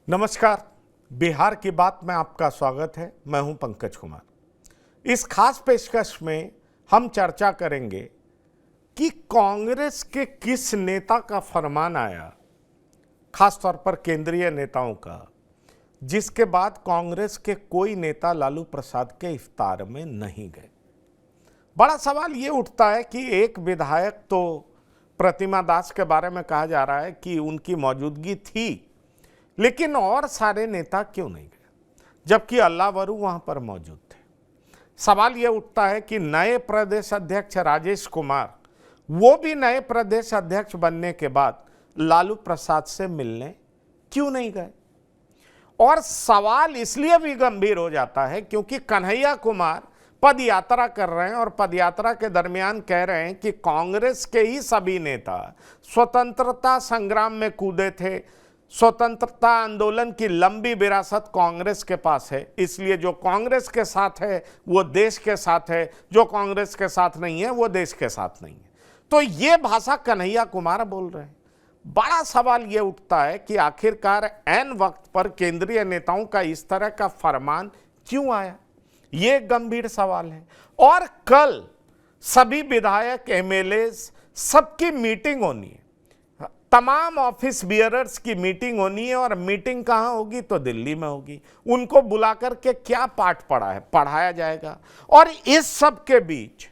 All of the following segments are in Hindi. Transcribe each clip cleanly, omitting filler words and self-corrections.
नमस्कार। बिहार की बात में आपका स्वागत है। मैं हूं पंकज कुमार। इस खास पेशकश में हम चर्चा करेंगे कि कांग्रेस के किस नेता का फरमान आया, खासतौर पर केंद्रीय नेताओं का, जिसके बाद कांग्रेस के कोई नेता लालू प्रसाद के इफ्तार में नहीं गए। बड़ा सवाल ये उठता है कि एक विधायक तो प्रतिमा दास के बारे में कहा जा रहा है कि उनकी मौजूदगी थी, लेकिन और सारे नेता क्यों नहीं गए, जबकि अल्लावरू वहां पर मौजूद थे। सवाल यह उठता है कि नए प्रदेश अध्यक्ष राजेश कुमार, वो भी नए प्रदेश अध्यक्ष बनने के बाद लालू प्रसाद से मिलने क्यों नहीं गए। और सवाल इसलिए भी गंभीर हो जाता है क्योंकि कन्हैया कुमार पद यात्रा कर रहे हैं और पदयात्रा के दरमियान कह रहे हैं कि कांग्रेस के ही सभी नेता स्वतंत्रता संग्राम में कूदे थे, स्वतंत्रता आंदोलन की लंबी विरासत कांग्रेस के पास है, इसलिए जो कांग्रेस के साथ है वो देश के साथ है, जो कांग्रेस के साथ नहीं है वो देश के साथ नहीं है। तो ये भाषा कन्हैया कुमार बोल रहे हैं। बड़ा सवाल ये उठता है कि आखिरकार ऐन वक्त पर केंद्रीय नेताओं का इस तरह का फरमान क्यों आया, ये गंभीर सवाल है। और कल सभी विधायक, एमएलए सबकी मीटिंग होनी है, तमाम ऑफिस बियरर्स की मीटिंग होनी है। और मीटिंग कहाँ होगी तो दिल्ली में होगी। उनको बुलाकर के क्या पाठ पढ़ाया जाएगा। और इस सब के बीच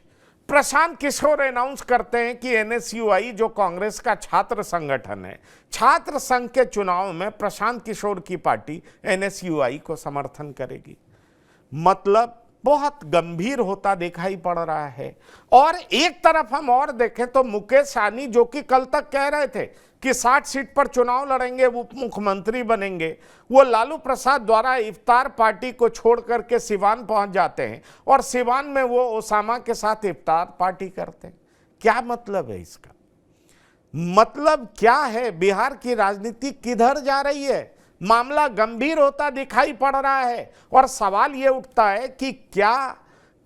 प्रशांत किशोर अनाउंस करते हैं कि एनएसयूआई, जो कांग्रेस का छात्र संगठन है, छात्र संघ के चुनाव में प्रशांत किशोर की पार्टी एनएसयूआई को समर्थन करेगी। मतलब बहुत गंभीर होता दिखाई पड़ रहा है। और एक तरफ हम और देखें तो मुकेश सहनी, जो कि कल तक कह रहे थे कि 60 सीट पर चुनाव लड़ेंगे, उप मुख्यमंत्री बनेंगे, वो लालू प्रसाद द्वारा इफ्तार पार्टी को छोड़ करके सिवान पहुंच जाते हैं और सिवान में वो ओसामा के साथ इफ्तार पार्टी करते हैं। क्या मतलब है इसका? मतलब क्या है? बिहार की राजनीति किधर जा रही है? मामला गंभीर होता दिखाई पड़ रहा है। और सवाल यह उठता है कि क्या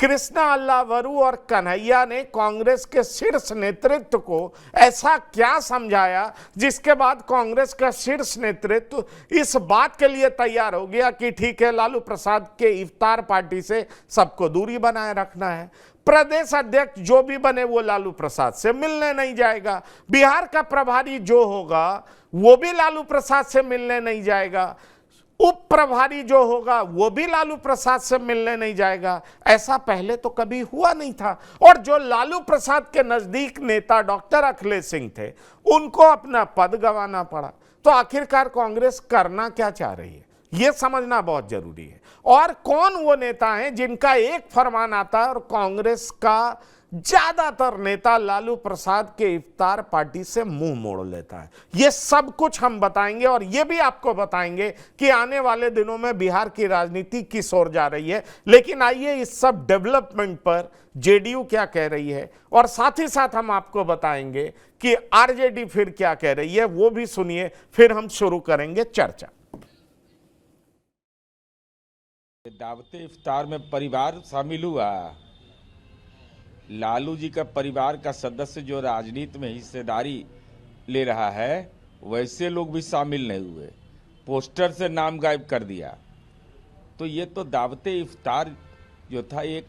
कृष्णा अल्लावरू और कन्हैया ने कांग्रेस के शीर्ष नेतृत्व को ऐसा क्या समझाया जिसके बाद कांग्रेस का शीर्ष नेतृत्व इस बात के लिए तैयार हो गया कि ठीक है, लालू प्रसाद के इफ्तार पार्टी से सबको दूरी बनाए रखना है। प्रदेश अध्यक्ष जो भी बने वो लालू प्रसाद से मिलने नहीं जाएगा। बिहार का प्रभारी जो होगा वो भी लालू प्रसाद से मिलने नहीं जाएगा। उप प्रभारी जो होगा वो भी लालू प्रसाद से मिलने नहीं जाएगा। ऐसा पहले तो कभी हुआ नहीं था। और जो लालू प्रसाद के नजदीक नेता डॉक्टर अखिलेश सिंह थे, उनको अपना पद गंवाना पड़ा। तो आखिरकार कांग्रेस करना क्या चाह रही है, यह समझना बहुत जरूरी है। और कौन वो नेता हैं जिनका एक फरमान आता है और कांग्रेस का ज्यादातर नेता लालू प्रसाद के इफ्तार पार्टी से मुंह मोड़ लेता है। ये सब कुछ हम बताएंगे और ये भी आपको बताएंगे कि आने वाले दिनों में बिहार की राजनीति किस ओर जा रही है। लेकिन आइए इस सब डेवलपमेंट पर जेडीयू क्या कह रही है और साथ ही साथ हम आपको बताएंगे कि आरजेडी फिर क्या कह रही है, वो भी सुनिए, फिर हम शुरू करेंगे चर्चा। दावते इफ्तार में परिवार शामिल हुआ। लालू जी का परिवार का सदस्य जो राजनीति में हिस्सेदारी ले रहा है, वैसे लोग भी शामिल नहीं हुए, पोस्टर से नाम गायब कर दिया। तो ये तो दावते इफ्तार जो था एक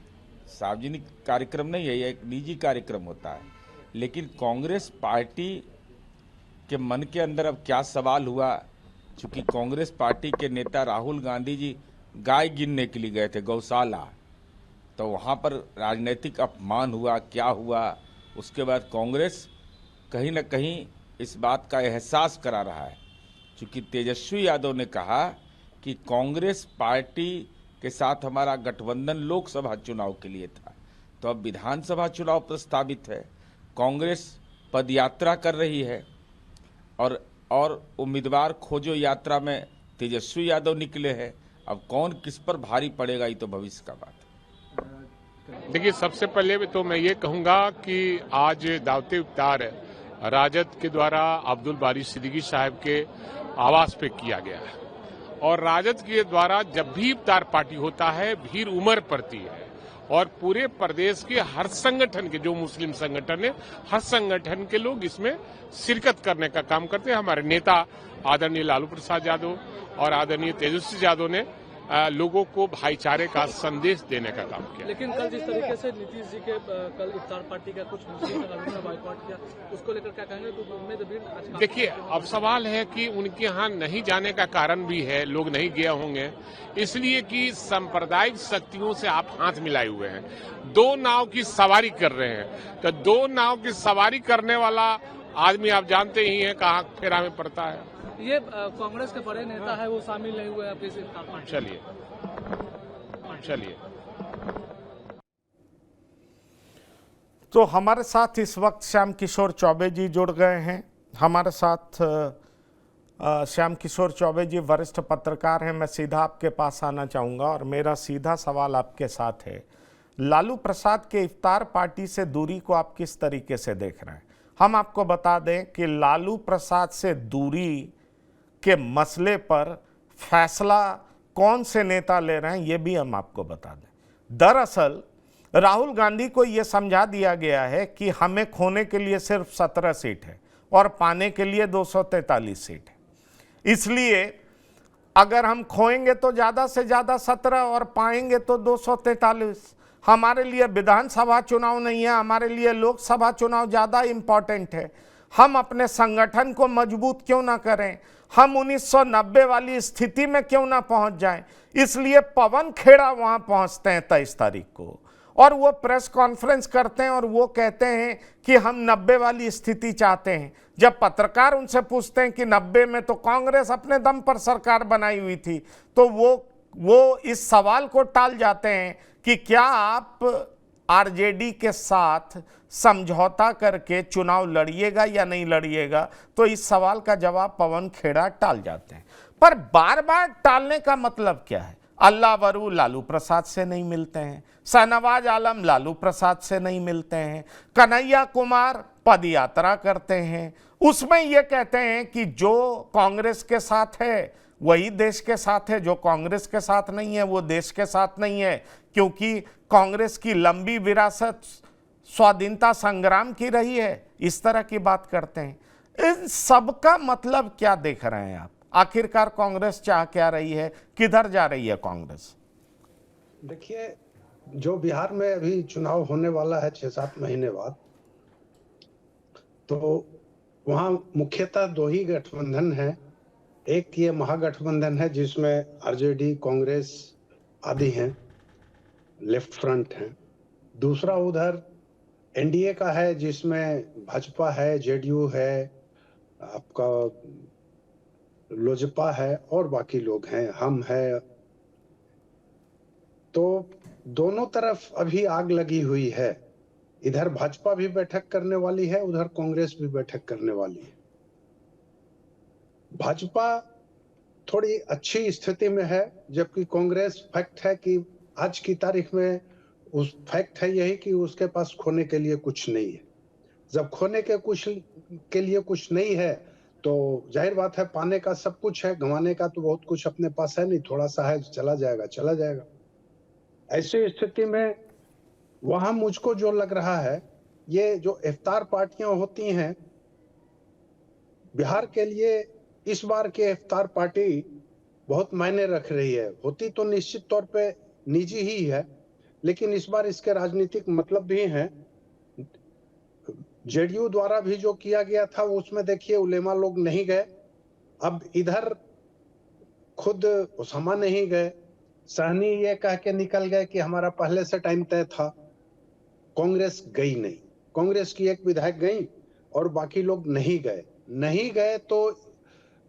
सार्वजनिक कार्यक्रम नहीं है, ये एक निजी कार्यक्रम होता है। लेकिन कांग्रेस पार्टी के मन के अंदर अब क्या सवाल हुआ, चूंकि कांग्रेस पार्टी के नेता राहुल गांधी जी गाय गिनने के लिए गए थे गौशाला, तो वहाँ पर राजनीतिक अपमान हुआ, क्या हुआ। उसके बाद कांग्रेस कहीं न कहीं इस बात का एहसास करा रहा है, क्योंकि तेजस्वी यादव ने कहा कि कांग्रेस पार्टी के साथ हमारा गठबंधन लोकसभा चुनाव के लिए था, तो अब विधानसभा चुनाव प्रस्तावित है, कांग्रेस पदयात्रा कर रही है और उम्मीदवार खोजो यात्रा में तेजस्वी यादव निकले हैं। अब कौन किस पर भारी पड़ेगा, ये तो भविष्य का बात है। देखिए, सबसे पहले तो मैं ये कहूंगा कि आज दावते इफ्तार राजद के द्वारा अब्दुल बारी सिद्दीकी साहब के आवास पे किया गया है। और राजद के द्वारा जब भी इफ्तार पार्टी होता है, भीड़ उमड़ पड़ती है और पूरे प्रदेश के हर संगठन के, जो मुस्लिम संगठन है, हर संगठन के लोग इसमें शिरकत करने का काम करते हैं। हमारे नेता आदरणीय लालू प्रसाद यादव और आदरणीय तेजस्वी यादव ने लोगों को भाईचारे का संदेश देने का काम किया। लेकिन कल जिस तरीके से नीतीश जी के कल इफ्तार पार्टी का कुछ मुस्लिम संगठनों ने बाइकआउट किया, उसको लेकर क्या कहेंगे? तो उम्मीद भी देखिए, अब सवाल है कि उनके यहाँ नहीं जाने का कारण भी है, लोग नहीं गए होंगे इसलिए कि सांप्रदायिक शक्तियों से आप हाथ मिलाए हुए हैं, दो नाव की सवारी कर रहे हैं। तो दो नाव की सवारी करने वाला आदमी आप जानते ही हैं कहाँ फेरा में पड़ता है। ये कांग्रेस के बड़े नेता है, वो शामिल नहीं हुए आपके इफ्तार पार्टी। चलिए तो हमारे साथ इस वक्त श्याम किशोर चौबे जी जुड़ गए हैं। हमारे साथ श्याम किशोर चौबे जी वरिष्ठ पत्रकार हैं। मैं सीधा आपके पास आना चाहूँगा और मेरा सीधा सवाल आपके साथ है, लालू प्रसाद के इफ्तार पार्टी से दूरी को आप किस तरीके से देख रहे हैं? हम आपको बता दें कि लालू प्रसाद से दूरी के मसले पर फैसला कौन से नेता ले रहे हैं ये भी हम आपको बता दें। दरअसल राहुल गांधी को यह समझा दिया गया है कि हमें खोने के लिए सिर्फ 17 सीट है और पाने के लिए 243 सीट है। इसलिए अगर हम खोएंगे तो ज़्यादा से ज़्यादा 17 और पाएंगे तो 243। हमारे लिए विधानसभा चुनाव नहीं है, हमारे लिए लोकसभा चुनाव ज़्यादा इम्पॉर्टेंट है। हम अपने संगठन को मजबूत क्यों ना करें, हम 1990 वाली स्थिति में क्यों ना पहुंच जाएं। इसलिए पवन खेड़ा वहां पहुंचते हैं 23 तारीख को और वो प्रेस कॉन्फ्रेंस करते हैं और वो कहते हैं कि हम 90 वाली स्थिति चाहते हैं। जब पत्रकार उनसे पूछते हैं कि 90 में तो कांग्रेस अपने दम पर सरकार बनाई हुई थी, तो वो इस सवाल को टाल जाते हैं कि क्या आप आरजेडी के साथ समझौता करके चुनाव लड़िएगा या नहीं लड़िएगा। तो इस सवाल का जवाब पवन खेड़ा टाल जाते हैं। पर बार बार टालने का मतलब क्या है? अल्लाह वरू लालू प्रसाद से नहीं मिलते हैं, शाहनवाज आलम लालू प्रसाद से नहीं मिलते हैं, कन्हैया कुमार पद यात्रा करते हैं, उसमें ये कहते हैं कि जो कांग्रेस के साथ है वही देश के साथ है, जो कांग्रेस के साथ नहीं है वो देश के साथ नहीं है, क्योंकि कांग्रेस की लंबी विरासत स्वाधीनता संग्राम की रही है। इस तरह की बात करते हैं। इन सब का मतलब क्या देख रहे हैं आप? आखिरकार कांग्रेस चाह क्या रही है, किधर जा रही है कांग्रेस? देखिए, जो बिहार में अभी चुनाव होने वाला है 6-7 महीने बाद, तो वहां मुख्यतः दो ही गठबंधन है। एक ये महागठबंधन है जिसमें आरजेडी, कांग्रेस आदि हैं, लेफ्ट फ्रंट हैं। दूसरा उधर एनडीए का है जिसमें भाजपा है, जेडीयू है, आपका लोजपा है और बाकी लोग हैं, हम है। तो दोनों तरफ अभी आग लगी हुई है। इधर भाजपा भी बैठक करने वाली है, उधर कांग्रेस भी बैठक करने वाली है। भाजपा थोड़ी अच्छी स्थिति में है, जबकि कांग्रेस फैक्ट है कि आज की तारीख में उस फैक्ट है यही कि उसके पास खोने के लिए कुछ नहीं है। जब खोने के लिए कुछ नहीं है तो जाहिर बात है पाने का सब कुछ है, गंवाने का तो बहुत कुछ अपने पास है नहीं, थोड़ा सा है, चला जाएगा। ऐसी स्थिति में वहां मुझको जो लग रहा है, ये जो इफ्तार पार्टियां होती हैं बिहार के लिए, इस बार की इफ्तार पार्टी बहुत मायने रख रही है। होती तो निश्चित तौर पे निजी ही है, लेकिन इस बार इसके राजनीतिक मतलब भी हैं। जेडीयू द्वारा भी जो किया गया था उसमें देखिए उलेमा लोग नहीं गए। अब इधर खुद उसामा नहीं गए, सहनी ये कह के निकल गए कि हमारा पहले से टाइम तय था। कांग्रेस गई नहीं, कांग्रेस की एक विधायक गई और बाकी लोग नहीं गए। तो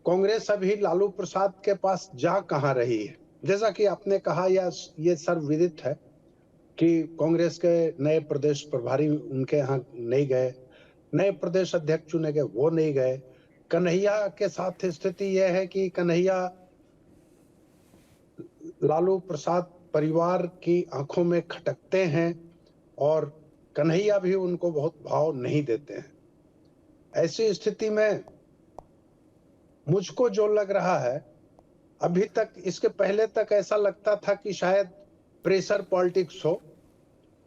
कांग्रेस अभी लालू प्रसाद के पास जा कहां रही है? जैसा कि आपने कहा, या ये सर्वविदित है कि कांग्रेस के नए प्रदेश प्रभारी उनके यहाँ नहीं गए, नए प्रदेश अध्यक्ष चुने गए, वो नहीं गए। कन्हैया के साथ स्थिति यह है कि कन्हैया लालू प्रसाद परिवार की आंखों में खटकते हैं और कन्हैया भी उनको बहुत भाव नहीं देते हैं। ऐसी स्थिति में मुझको जो लग रहा है, अभी तक इसके पहले तक ऐसा लगता था कि शायद प्रेशर पॉलिटिक्स हो,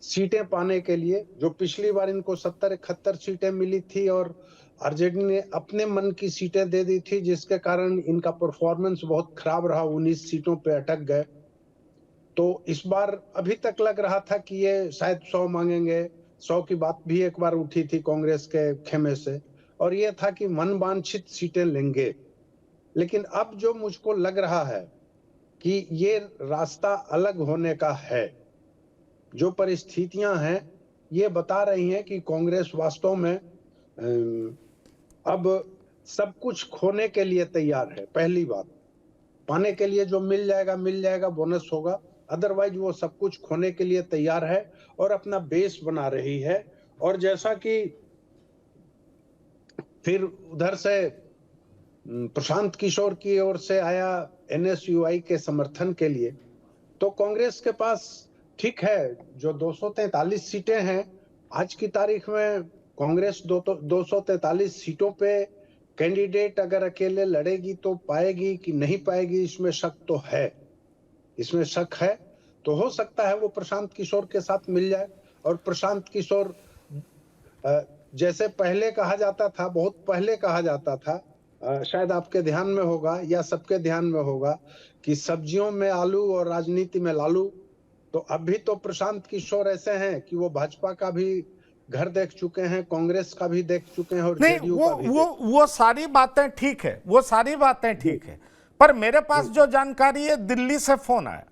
सीटें पाने के लिए, जो पिछली बार इनको 70-71 सीटें मिली थी और आरजेडी ने अपने मन की सीटें दे दी थी, जिसके कारण इनका परफॉर्मेंस बहुत खराब रहा, 19 सीटों पे अटक गए। तो इस बार अभी तक लग रहा था कि ये शायद 100 मांगेंगे, 100 की बात भी एक बार उठी थी कांग्रेस के खेमे से, और ये था कि मनवांछित सीटें लेंगे। लेकिन अब जो मुझको लग रहा है कि ये रास्ता अलग होने का है, जो परिस्थितियां हैं ये बता रही हैं कि कांग्रेस वास्तव में अब सब कुछ खोने के लिए तैयार है। पहली बात, पाने के लिए जो मिल जाएगा, बोनस होगा, अदरवाइज वो सब कुछ खोने के लिए तैयार है और अपना बेस बना रही है। और जैसा कि फिर उधर से प्रशांत किशोर की ओर से आया एनएसयूआई के समर्थन के लिए, तो कांग्रेस के पास ठीक है, जो 243 सीटें हैं आज की तारीख में, कांग्रेस 243 सीटों पे कैंडिडेट अगर अकेले लड़ेगी तो पाएगी कि नहीं पाएगी, इसमें शक तो है। इसमें शक है, तो हो सकता है वो प्रशांत किशोर के साथ मिल जाए। और प्रशांत किशोर, जैसे पहले कहा जाता था, बहुत पहले कहा जाता था, शायद आपके ध्यान में होगा या सबके ध्यान में होगा कि सब्जियों में आलू और राजनीति में लालू। तो अभी तो प्रशांत किशोर ऐसे हैं कि वो भाजपा का भी घर देख चुके हैं, कांग्रेस का भी देख चुके हैं और नहीं, जेडीयू का भी वो सारी बातें ठीक है, वो सारी बातें ठीक है, पर मेरे पास जो जानकारी है, दिल्ली से फोन आया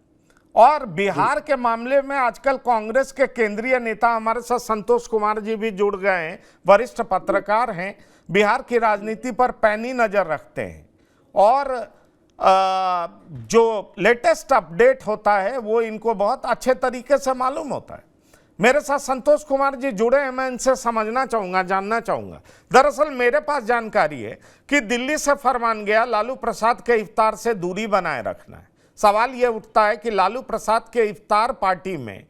और बिहार के मामले में आजकल कांग्रेस के केंद्रीय नेता हमारे साथ संतोष कुमार जी भी जुड़ गए हैं, वरिष्ठ पत्रकार हैं, बिहार की राजनीति पर पैनी नजर रखते हैं और जो लेटेस्ट अपडेट होता है वो इनको बहुत अच्छे तरीके से मालूम होता है। मेरे साथ संतोष कुमार जी जुड़े हैं, मैं इनसे समझना चाहूंगा, जानना चाहूंगा। दरअसल मेरे पास जानकारी है कि दिल्ली से फरमान गया लालू प्रसाद के इफ्तार से दूरी बनाए रखना है। सवाल यह उठता है कि लालू प्रसाद के इफ्तार पार्टी में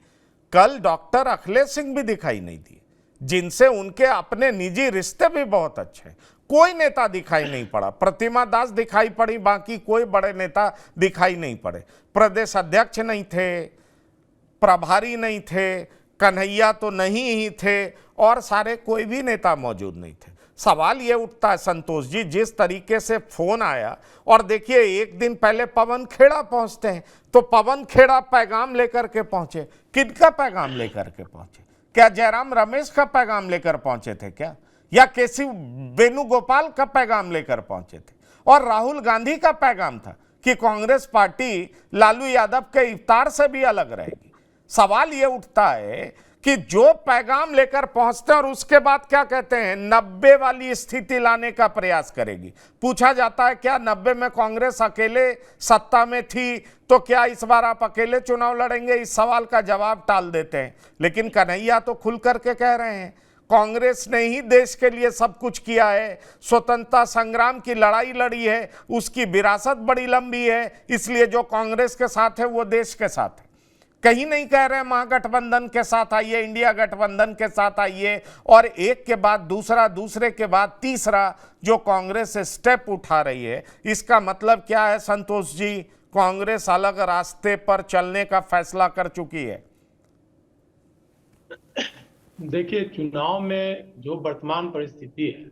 कल डॉक्टर अखिलेश सिंह भी दिखाई नहीं दिए, जिनसे उनके अपने निजी रिश्ते भी बहुत अच्छे हैं। कोई नेता दिखाई नहीं पड़ा, प्रतिमा दास दिखाई पड़ी, बाकी कोई बड़े नेता दिखाई नहीं पड़े। प्रदेश अध्यक्ष नहीं थे, प्रभारी नहीं थे, कन्हैया तो नहीं ही थे और सारे कोई भी नेता मौजूद नहीं थे। सवाल ये उठता है संतोष जी, जिस तरीके से फोन आया, और देखिए एक दिन पहले पवन खेड़ा पहुंचते हैं तो पवन खेड़ा पैगाम लेकर के पहुंचे। किनका पैगाम लेकर के पहुंचे? क्या जयराम रमेश का पैगाम लेकर पहुंचे थे क्या, या केसी वेणुगोपाल का पैगाम लेकर पहुंचे थे? और राहुल गांधी का पैगाम था कि कांग्रेस पार्टी लालू यादव के इफ्तार से भी अलग रहेगी। सवाल यह उठता है कि जो पैगाम लेकर पहुंचते हैं और उसके बाद क्या कहते हैं, 90 वाली स्थिति लाने का प्रयास करेगी। पूछा जाता है क्या 90 में कांग्रेस अकेले सत्ता में थी, तो क्या इस बार आप अकेले चुनाव लड़ेंगे? इस सवाल का जवाब टाल देते हैं। लेकिन कन्हैया तो खुल करके कह रहे हैं कांग्रेस ने ही देश के लिए सब कुछ किया है, स्वतंत्रता संग्राम की लड़ाई लड़ी है, उसकी विरासत बड़ी लंबी है, इसलिए जो कांग्रेस के साथ है वो देश के साथ है। कहीं नहीं कह रहे महागठबंधन के साथ आइए, इंडिया गठबंधन के साथ आइए, और एक के बाद दूसरा, दूसरे के बाद तीसरा जो कांग्रेस स्टेप उठा रही है, इसका मतलब क्या है संतोष जी? कांग्रेस अलग रास्ते पर चलने का फैसला कर चुकी है। देखिए, चुनाव में जो वर्तमान परिस्थिति है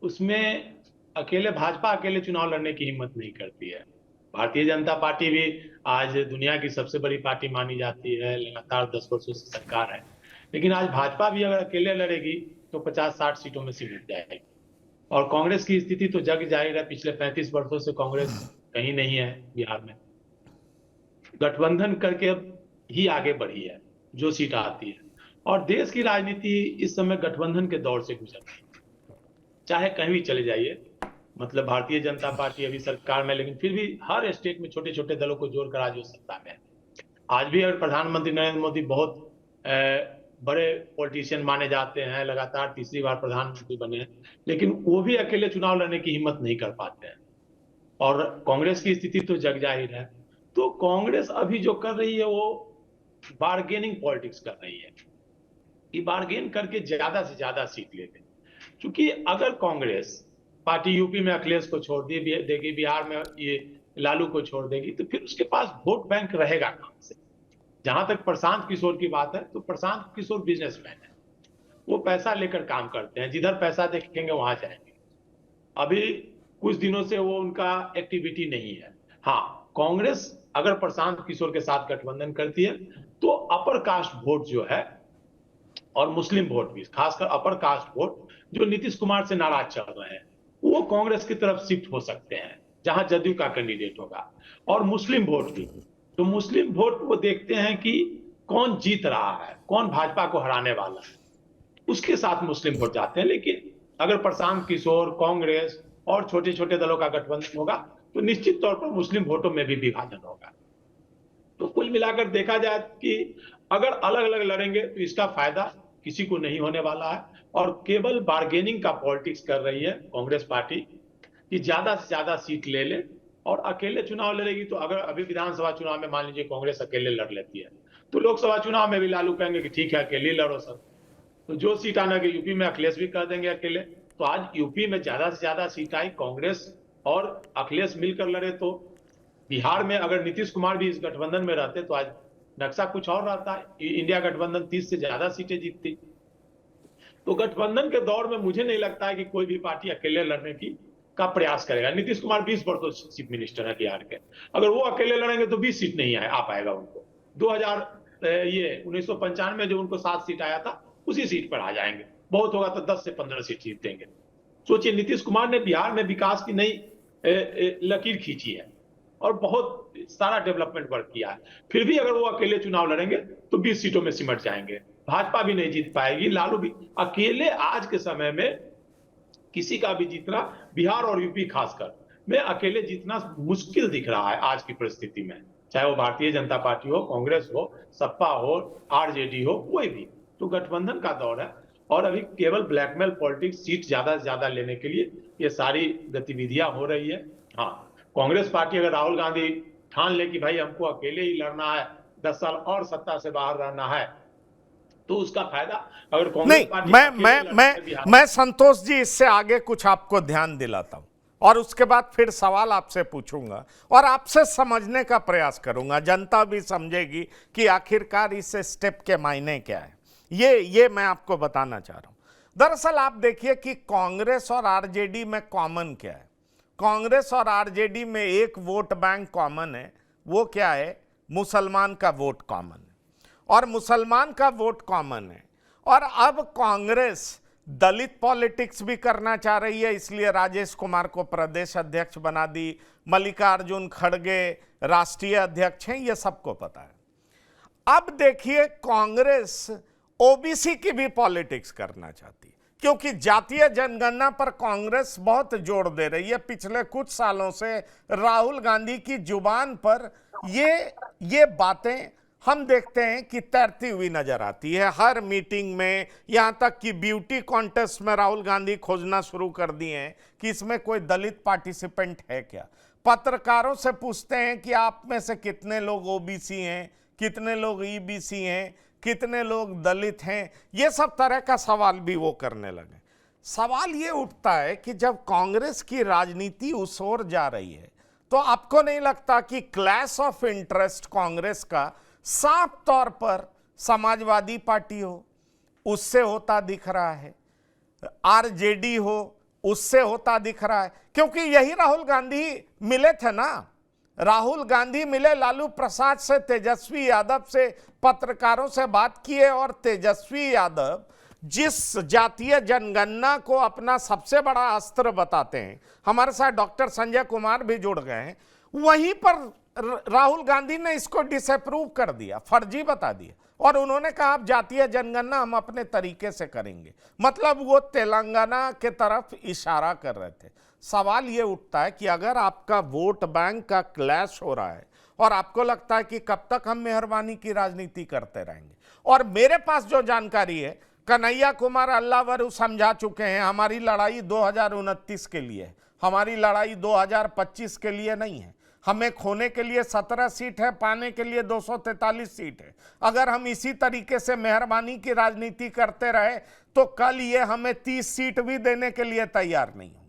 उसमें भाजपा अकेले चुनाव लड़ने की हिम्मत नहीं करती है। भारतीय जनता पार्टी भी आज दुनिया की सबसे बड़ी पार्टी मानी जाती है, लगातार 10 वर्षों से सरकार है, लेकिन आज भाजपा भी अगर अकेले लड़ेगी तो 50-60 सीटों में सिमट जाएगी। और कांग्रेस की स्थिति तो जग जाहिर है, पिछले 35 वर्षों से कांग्रेस कहीं नहीं है बिहार में, गठबंधन करके ही आगे बढ़ी है जो सीट आती है। और देश की राजनीति इस समय गठबंधन के दौर से गुजर रही है, चाहे कहीं भी चले जाइए। मतलब भारतीय जनता पार्टी अभी सरकार में, लेकिन फिर भी हर स्टेट में छोटे छोटे दलों को जोड़कर आज वो सत्ता में है। आज भी अगर प्रधानमंत्री नरेंद्र मोदी बहुत बड़े पॉलिटिशियन माने जाते हैं, लगातार तीसरी बार प्रधानमंत्री बने हैं, लेकिन वो भी अकेले चुनाव लड़ने की हिम्मत नहीं कर पाते हैं। और कांग्रेस की स्थिति तो जग जाहिर है। तो कांग्रेस अभी जो कर रही है वो बार्गेनिंग पॉलिटिक्स कर रही है कि बार्गेन करके ज्यादा से ज्यादा सीट ले ले। क्योंकि अगर कांग्रेस पार्टी यूपी में अखिलेश को छोड़ देगी, बिहार में ये लालू को छोड़ देगी, तो फिर उसके पास वोट बैंक रहेगा कहां से? जहां तक प्रशांत किशोर की बात है, तो प्रशांत किशोर बिजनेसमैन है, वो पैसा लेकर काम करते हैं, जिधर पैसा देखेंगे वहां जाएंगे। अभी कुछ दिनों से वो उनका एक्टिविटी नहीं है। हाँ, कांग्रेस अगर प्रशांत किशोर के साथ गठबंधन करती है तो अपर कास्ट वोट जो है और मुस्लिम वोट भी, खासकर अपर कास्ट वोट जो नीतीश कुमार से नाराज चल रहे हैं, वो कांग्रेस की तरफ शिफ्ट हो सकते हैं जहां जदयू का कैंडिडेट होगा। और मुस्लिम वोट भी, तो मुस्लिम वोट वो देखते हैं कि कौन जीत रहा है, कौन भाजपा को हराने वाला है, उसके साथ मुस्लिम वोट जाते हैं। लेकिन अगर प्रशांत किशोर, कांग्रेस और छोटे छोटे दलों का गठबंधन होगा तो निश्चित तौर पर मुस्लिम वोटों में भी विभाजन होगा। तो कुल मिलाकर देखा जाए कि अगर अलग अलग लड़ेंगे तो इसका फायदा किसी को नहीं होने वाला है, और केवल बार्गेनिंग का पॉलिटिक्स कर रही है कांग्रेस पार्टी कि ज्यादा से ज्यादा सीट ले ले, और अकेले चुनाव लड़ेगी। तो अगर अभी विधानसभा चुनाव में मान लीजिए कांग्रेस अकेले लड़ लेती है, तो लोकसभा चुनाव में भी लालू कहेंगे कि ठीक है अकेले लड़ो सर। तो जो सीट आना कि यूपी में अखिलेश भी कर देंगे अकेले। तो आज यूपी में ज्यादा से ज्यादा सीट आई कांग्रेस और अखिलेश मिलकर लड़े, तो बिहार में अगर नीतीश कुमार भी इस गठबंधन में रहते तो आज नक्शा कुछ और रहता है। इंडिया गठबंधन 30 से ज्यादा सीटें जीतती। तो गठबंधन के दौर में मुझे नहीं लगता है कि कोई भी पार्टी अकेले लड़ने का प्रयास करेगा। नीतीश कुमार 20 वर्षों से चीफ मिनिस्टर है बिहार के, अगर वो अकेले लड़ेंगे तो 20 सीट नहीं आ पाएगा उनको। 1995 में जो उनको 7 सीट आया था उसी सीट पर आ जाएंगे, बहुत होगा तो 10 से 15 सीट जीत देंगे। सोचिए, नीतीश कुमार ने बिहार में विकास की नई लकीर खींची है और बहुत सारा डेवलपमेंट वर्क किया है, फिर भी अगर वो अकेले चुनाव लड़ेंगे तो 20 सीटों में सिमट जाएंगे। भाजपा भी नहीं जीत पाएगी, लालू भी अकेले आज के समय में किसी का भी जीतना, बिहार और यूपी खासकर में अकेले जीतना मुश्किल दिख रहा है आज की परिस्थिति में, चाहे वो भारतीय जनता पार्टी हो, कांग्रेस हो, सपा हो, आरजेडी हो, कोई भी। तो गठबंधन का दौर है और अभी केवल ब्लैकमेल पॉलिटिक्स, सीट ज्यादा से ज्यादा लेने के लिए ये सारी गतिविधियां हो रही है। हाँ, कांग्रेस पार्टी अगर राहुल गांधी ठान ले कि भाई हमको अकेले ही लड़ना है, 10 साल और सत्ता से बाहर रहना है, तो उसका फायदा अगर कांग्रेस पार्टी मैं संतोष जी इससे आगे कुछ आपको ध्यान दिलाता हूं और उसके बाद फिर सवाल आपसे पूछूंगा और आपसे समझने का प्रयास करूंगा, जनता भी समझेगी कि आखिरकार इस स्टेप के मायने क्या है। ये मैं आपको बताना चाह रहा हूं। दरअसल आप देखिए कि कांग्रेस और आरजेडी में कॉमन क्या है। कांग्रेस और आरजेडी में एक वोट बैंक कॉमन है, वो क्या है? मुसलमान का वोट कॉमन है, और मुसलमान का वोट कॉमन है। और अब कांग्रेस दलित पॉलिटिक्स भी करना चाह रही है, इसलिए राजेश कुमार को प्रदेश अध्यक्ष बना दी, मल्लिकार्जुन खड़गे राष्ट्रीय अध्यक्ष हैं, ये सबको पता है। अब देखिए, कांग्रेस ओबीसी की भी पॉलिटिक्स करना चाहती है, क्योंकि जातीय जनगणना पर कांग्रेस बहुत जोर दे रही है। पिछले कुछ सालों से राहुल गांधी की जुबान पर ये बातें हम देखते हैं कि तैरती हुई नजर आती है हर मीटिंग में। यहां तक कि ब्यूटी कॉन्टेस्ट में राहुल गांधी खोजना शुरू कर दिए हैं कि इसमें कोई दलित पार्टिसिपेंट है क्या। पत्रकारों से पूछते हैं कि आप में से कितने लोग ओबीसी हैं, कितने लोग ईबीसी हैं, कितने लोग दलित हैं। ये सब तरह का सवाल भी वो करने लगे। सवाल ये उठता है कि जब कांग्रेस की राजनीति उस ओर जा रही है, तो आपको नहीं लगता कि क्लैश ऑफ इंटरेस्ट कांग्रेस का साफ तौर पर समाजवादी पार्टी हो उससे होता दिख रहा है, आरजेडी हो उससे होता दिख रहा है? क्योंकि यही राहुल गांधी मिले थे ना। राहुल गांधी मिले लालू प्रसाद से, तेजस्वी यादव से, पत्रकारों से बात किए, और तेजस्वी यादव जिस जातीय जनगणना को अपना सबसे बड़ा अस्त्र बताते हैं, हमारे साथ डॉक्टर संजय कुमार भी जुड़ गए हैं, वहीं पर राहुल गांधी ने इसको डिसअप्रूव कर दिया, फर्जी बता दिया, और उन्होंने कहा अब जातीय जनगणना हम अपने तरीके से करेंगे। मतलब वो तेलंगाना के तरफ इशारा कर रहे थे। सवाल ये उठता है कि अगर आपका वोट बैंक का क्लैश हो रहा है और आपको लगता है कि कब तक हम मेहरबानी की राजनीति करते रहेंगे, और मेरे पास जो जानकारी है, कन्हैया कुमार अल्लावरू समझा चुके हैं हमारी लड़ाई 2029 के लिए है, हमारी लड़ाई 2025 के लिए नहीं है। हमें खोने के लिए 17 सीट है, पाने के लिए 243 सीट है। अगर हम इसी तरीके से मेहरबानी की राजनीति करते रहे तो कल ये हमें 30 सीट भी देने के लिए तैयार नहीं होंगे।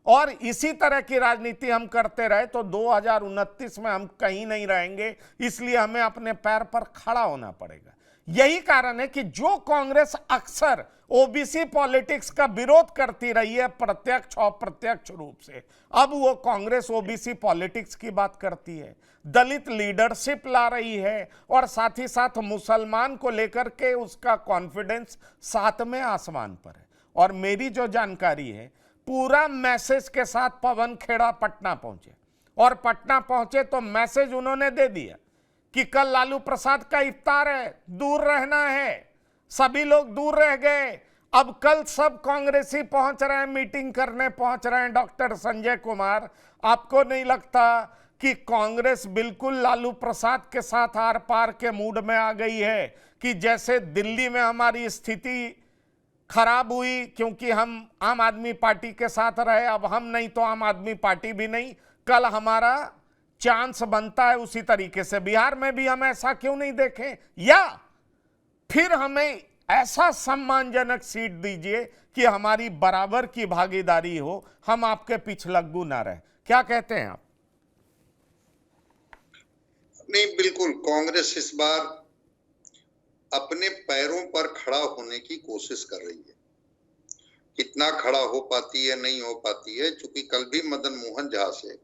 और इसी तरह की राजनीति हम करते रहे तो 2029 में हम कहीं नहीं रहेंगे। इसलिए हमें अपने पैर पर खड़ा होना पड़ेगा। यही कारण है कि जो कांग्रेस अक्सर ओबीसी पॉलिटिक्स का विरोध करती रही है प्रत्यक्ष और अप्रत्यक्ष रूप से, अब वो कांग्रेस ओबीसी पॉलिटिक्स की बात करती है, दलित लीडरशिप ला रही है और साथ ही साथ मुसलमान को लेकर के उसका कॉन्फिडेंस सातवें आसमान पर है। और मेरी जो जानकारी है, पूरा मैसेज के साथ पवन खेड़ा पटना पहुंचे और पटना पहुंचे तो मैसेज उन्होंने दे दिया कि कल लालू प्रसाद का इफ्तार है, दूर रहना है। सभी लोग दूर रह गए। अब कल सब कांग्रेसी पहुंच रहे हैं, मीटिंग करने पहुंच रहे हैं। डॉक्टर संजय कुमार, आपको नहीं लगता कि कांग्रेस बिल्कुल लालू प्रसाद के साथ आर पार के मूड में आ गई है कि जैसे दिल्ली में हमारी स्थिति खराब हुई क्योंकि हम आम आदमी पार्टी के साथ रहे, अब हम नहीं तो आम आदमी पार्टी भी नहीं, कल हमारा चांस बनता है उसी तरीके से बिहार में भी हम ऐसा क्यों नहीं देखें? या फिर हमें ऐसा सम्मानजनक सीट दीजिए कि हमारी बराबर की भागीदारी हो, हम आपके पिछलग्गू ना रहे। क्या कहते हैं आप? नहीं, बिल्कुल कांग्रेस इस बार अपने पैरों पर खड़ा होने की कोशिश कर रही है। कितना खड़ा हो पाती है नहीं हो पाती है, क्योंकि कल भी मदन मोहन झा से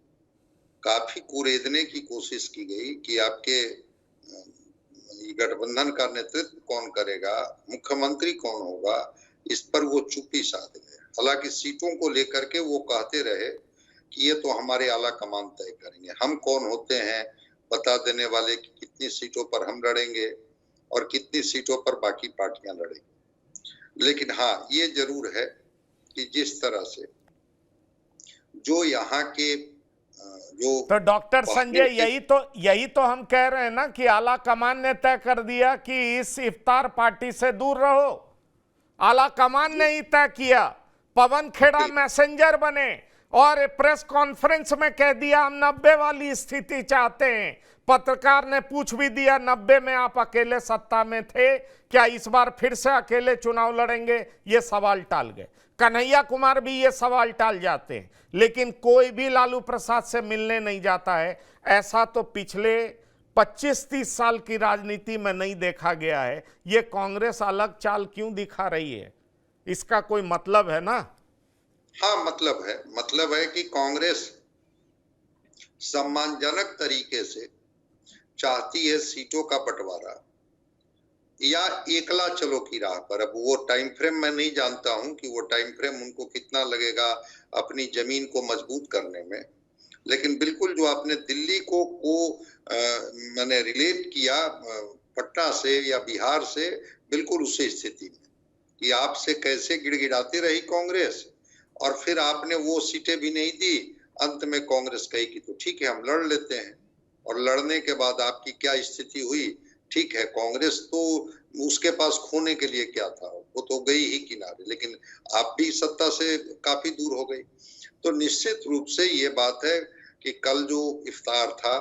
काफी कुरेदने की कोशिश की गई कि आपके गठबंधन का नेतृत्व कौन करेगा, मुख्यमंत्री कौन होगा, इस पर वो चुप्पी साध गए। हालांकि सीटों को लेकर के वो कहते रहे कि ये तो हमारे आला कमान तय करेंगे, हम कौन होते हैं बता देने वाले कि कितनी सीटों पर हम लड़ेंगे और कितनी सीटों पर बाकी पार्टियां लड़ेंगी। लेकिन हाँ, ये जरूर है कि जिस तरह से जो यहाँ के तो डॉक्टर संजय, यही तो हम कह रहे हैं ना कि आला कमान ने तय कर दिया कि इस इफ्तार पार्टी से दूर रहो। आला कमान ने ही तय किया, पवन खेड़ा मैसेंजर बने और प्रेस कॉन्फ्रेंस में कह दिया हम 90 वाली स्थिति चाहते हैं। पत्रकार ने पूछ भी दिया 90 में आप अकेले सत्ता में थे, क्या इस बार फिर से अकेले चुनाव लड़ेंगे? ये सवाल टाल गए। कन्हैया कुमार भी ये सवाल टाल जाते हैं, लेकिन कोई भी लालू प्रसाद से मिलने नहीं जाता है। ऐसा तो पिछले 25-30 साल की राजनीति में नहीं देखा गया है। ये कांग्रेस अलग चाल क्यों दिखा रही है? इसका कोई मतलब है ना? हाँ, मतलब है कि कांग्रेस सम्मानजनक तरीके से चाहती है सीटों का बंटवारा या एकला चलो की राह पर। अब वो टाइम फ्रेम मैं नहीं जानता हूं कि वो टाइम फ्रेम उनको कितना लगेगा अपनी जमीन को मजबूत करने में, लेकिन बिल्कुल जो आपने दिल्ली को मैंने रिलेट किया पटना से या बिहार से, बिल्कुल उसी स्थिति में कि आपसे कैसे गिड़गिड़ाती रही कांग्रेस और फिर आपने वो सीटें भी नहीं दी। अंत में कांग्रेस कही कि तो ठीक है हम लड़ लेते हैं, और लड़ने के बाद आपकी क्या स्थिति हुई? ठीक है, कांग्रेस तो उसके पास खोने के लिए क्या था, वो तो गई ही किनारे, लेकिन आप भी सत्ता से काफी दूर हो गई। तो निश्चित रूप से ये बात है कि कल जो इफ्तार था,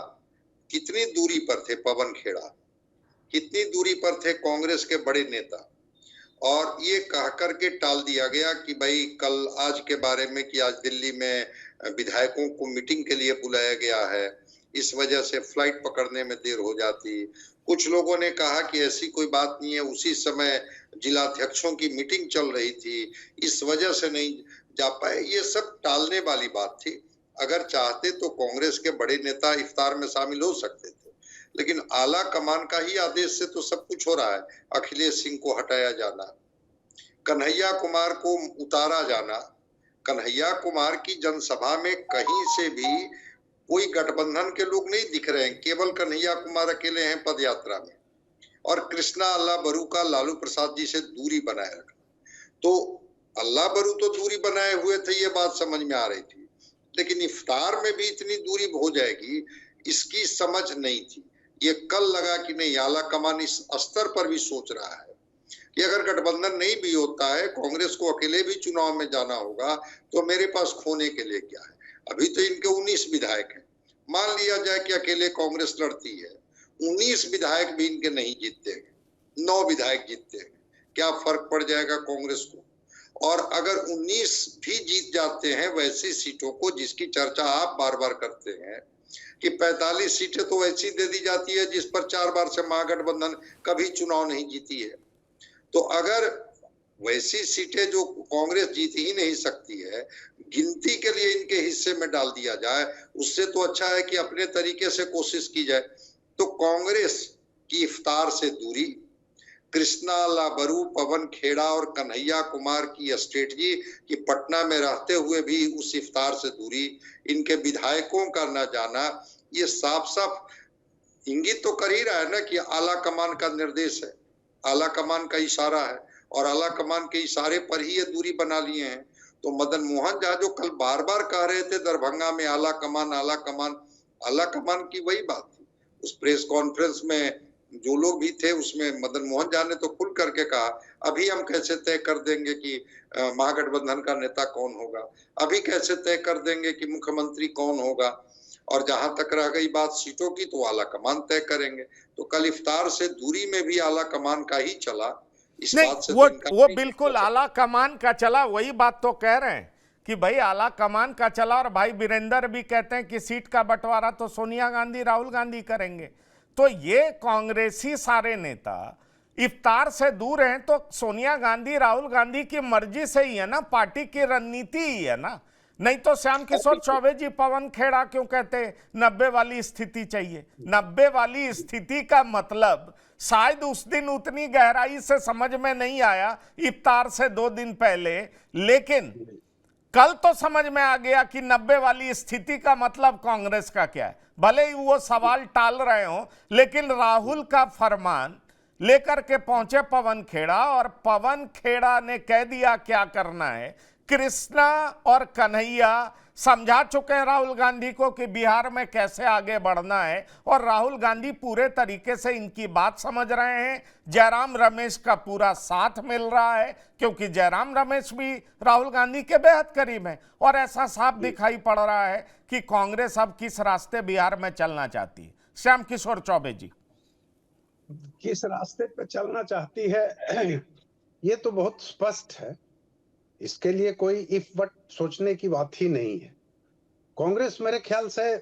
कितनी दूरी पर थे पवन खेड़ा, कितनी दूरी पर थे कांग्रेस के बड़े नेता, और ये कह करके टाल दिया गया कि भाई कल आज के बारे में कि आज दिल्ली में विधायकों को मीटिंग के लिए बुलाया गया है, इस वजह से फ्लाइट पकड़ने में देर हो जाती। कुछ लोगों ने कहा कि ऐसी कोई बात नहीं है, उसी समय जिलाध्यक्षों की मीटिंग चल रही थी, इस वजह से नहीं जा पाए। ये सब टालने वाली बात थी। अगर चाहते तो कांग्रेस के बड़े नेता इफ्तार में शामिल हो सकते थे, लेकिन आला कमान का ही आदेश से तो सब कुछ हो रहा है। अखिलेश सिंह को हटाया जाना, कन्हैया कुमार को उतारा जाना, कन्हैया कुमार की जनसभा में कहीं से भी कोई गठबंधन के लोग नहीं दिख रहे हैं, केवल कन्हैया कुमार अकेले हैं पद यात्रा में, और कृष्णा अल्लाह बरू का लालू प्रसाद जी से दूरी बनाए रखा। तो अल्लाह बरू तो दूरी बनाए हुए थे, ये बात समझ में आ रही थी, लेकिन इफ्तार में भी इतनी दूरी हो जाएगी इसकी समझ नहीं थी। ये कल लगा कि नहीं, आला कमान इस स्तर पर भी सोच रहा है कि अगर गठबंधन नहीं भी होता है, कांग्रेस को अकेले भी चुनाव में जाना होगा, तो मेरे पास खोने के लिए क्या है? अभी तो इनके 19 विधायक हैं, मान लिया जाए कि अकेले कांग्रेस लड़ती है, 19 विधायक भी इनके नहीं जीतते हैं, 9 विधायक जीतते हैं, क्या फर्क पड़ जाएगा कांग्रेस को? और अगर 19 भी जीत जाते हैं वैसी सीटों को जिसकी चर्चा आप बार बार करते हैं कि 45 सीटें तो ऐसी दे दी जाती है जिस पर 4 बार से महागठबंधन कभी चुनाव नहीं जीती है, तो अगर वैसी सीटें जो कांग्रेस जीत ही नहीं सकती है गिनती के लिए इनके हिस्से में डाल दिया जाए, उससे तो अच्छा है कि अपने तरीके से कोशिश की जाए। तो कांग्रेस की इफ्तार से दूरी, कृष्णा लाबरू, पवन खेड़ा और कन्हैया कुमार की स्ट्रेटजी कि पटना में रहते हुए भी उस इफ्तार से दूरी, इनके विधायकों का न जाना, ये साफ साफ इंगित तो कर ही रहा है ना कि आला कमान का निर्देश है, आला कमान का इशारा है और आला कमान के इशारे पर ही ये दूरी बना लिए हैं। तो मदन मोहन झा जो कल बार बार कह रहे थे दरभंगा में आला कमान, आला कमान, आला कमान की वही बात थी। उस प्रेस कॉन्फ्रेंस में जो लोग भी थे उसमें मदन मोहन झा ने तो खुल करके कहा, अभी हम कैसे तय कर देंगे कि महागठबंधन का नेता कौन होगा, अभी कैसे तय कर देंगे कि मुख्यमंत्री कौन होगा, और जहां तक रह गई बात सीटों की तो आला कमान तय करेंगे। तो कल इफ्तार से दूरी में भी आला कमान का ही चला। इस नहीं, बात से वो बिल्कुल आला कमान का चला, वही बात तो कह रहे हैं कि भाई आला कमान का चला। और भाई वीरेंद्र भी कहते हैं कि सीट का बंटवारा तो सोनिया गांधी राहुल गांधी करेंगे। तो ये कांग्रेसी सारे नेता इफ्तार से दूर हैं तो सोनिया गांधी राहुल गांधी की मर्जी से ही है ना, पार्टी की रणनीति ही है ना। नहीं तो श्याम किशोर चौबे जी पवन खेड़ा क्यों कहते 90 वाली स्थिति चाहिए? 90 वाली स्थिति का मतलब शायद उस दिन उतनी गहराई से समझ में नहीं आया इफ्तार से 2 दिन पहले, लेकिन कल तो समझ में आ गया कि 90 वाली स्थिति का मतलब कांग्रेस का क्या है। भले ही वो सवाल टाल रहे हो, लेकिन राहुल का फरमान लेकर के पहुंचे पवन खेड़ा और पवन खेड़ा ने कह दिया क्या करना है। कृष्णा और कन्हैया समझा चुके हैं राहुल गांधी को कि बिहार में कैसे आगे बढ़ना है और राहुल गांधी पूरे तरीके से इनकी बात समझ रहे हैं। जयराम रमेश का पूरा साथ मिल रहा है क्योंकि जयराम रमेश भी राहुल गांधी के बेहद करीब हैं और ऐसा साफ दिखाई पड़ रहा है कि कांग्रेस अब किस रास्ते बिहार में चलना चाहती है। श्याम किशोर चौबे जी, किस रास्ते पे चलना चाहती है ये तो बहुत स्पष्ट है, इसके लिए कोई इफ बट सोचने की बात ही नहीं है। कांग्रेस मेरे ख्याल से,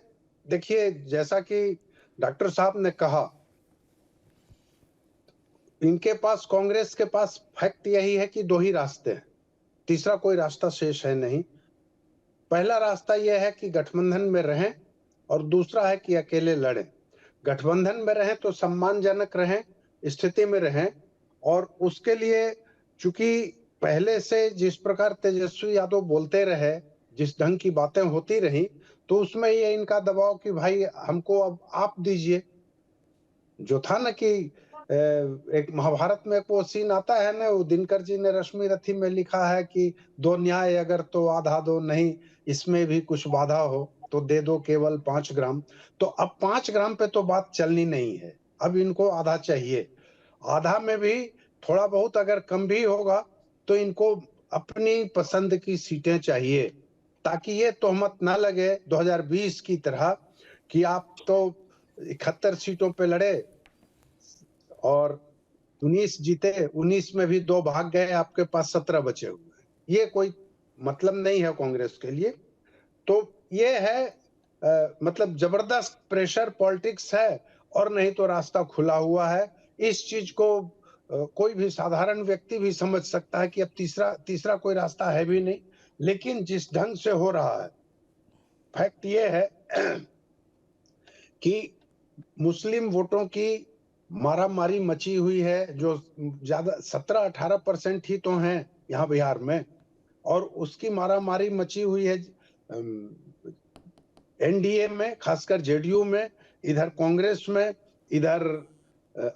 देखिए जैसा कि डॉक्टर साहब ने कहा, इनके पास, कांग्रेस के पास फैक्ट यही है कि 2 ही रास्ते हैं, तीसरा कोई रास्ता शेष है नहीं। पहला रास्ता यह है कि गठबंधन में रहें और दूसरा है कि अकेले लड़ें। गठबंधन में रहें तो सम्मानजनक रहें, स्थिति में रहें, और उसके लिए चूंकि पहले से जिस प्रकार तेजस्वी यादव बोलते रहे, जिस ढंग की बातें होती रही, तो उसमें ये इनका दबाव कि भाई हमको अब आप दीजिए। जो था ना कि एक महाभारत में वो सीन आता है ना, वो दिनकर जी ने रश्मि रथी में लिखा है कि 2 न्याय अगर तो आधा दो, नहीं इसमें भी कुछ बाधा हो तो दे दो केवल 5 ग्राम। तो अब 5 ग्राम पे तो बात चलनी नहीं है, अब इनको आधा चाहिए। आधा में भी थोड़ा बहुत अगर कम भी होगा तो इनको अपनी पसंद की सीटें चाहिए, ताकि ये तोहमत ना लगे 2020 की तरह कि आप तो 71 सीटों पे लड़े और 19 जीते, 19 में भी 2 भाग गए, आपके पास 17 बचे हुए। ये कोई मतलब नहीं है कांग्रेस के लिए। तो ये है मतलब जबरदस्त प्रेशर पॉलिटिक्स है, और नहीं तो रास्ता खुला हुआ है। इस चीज को कोई भी साधारण व्यक्ति भी समझ सकता है कि अब तीसरा कोई रास्ता है भी नहीं। लेकिन जिस ढंग से हो रहा है, फैक्ट ये है कि मुस्लिम वोटों की मारामारी मची हुई है, जो ज्यादा 17-18% ही तो हैं यहाँ बिहार में, और उसकी मारामारी मची हुई है एनडीए में, खासकर जेडीयू में, इधर कांग्रेस में, इधर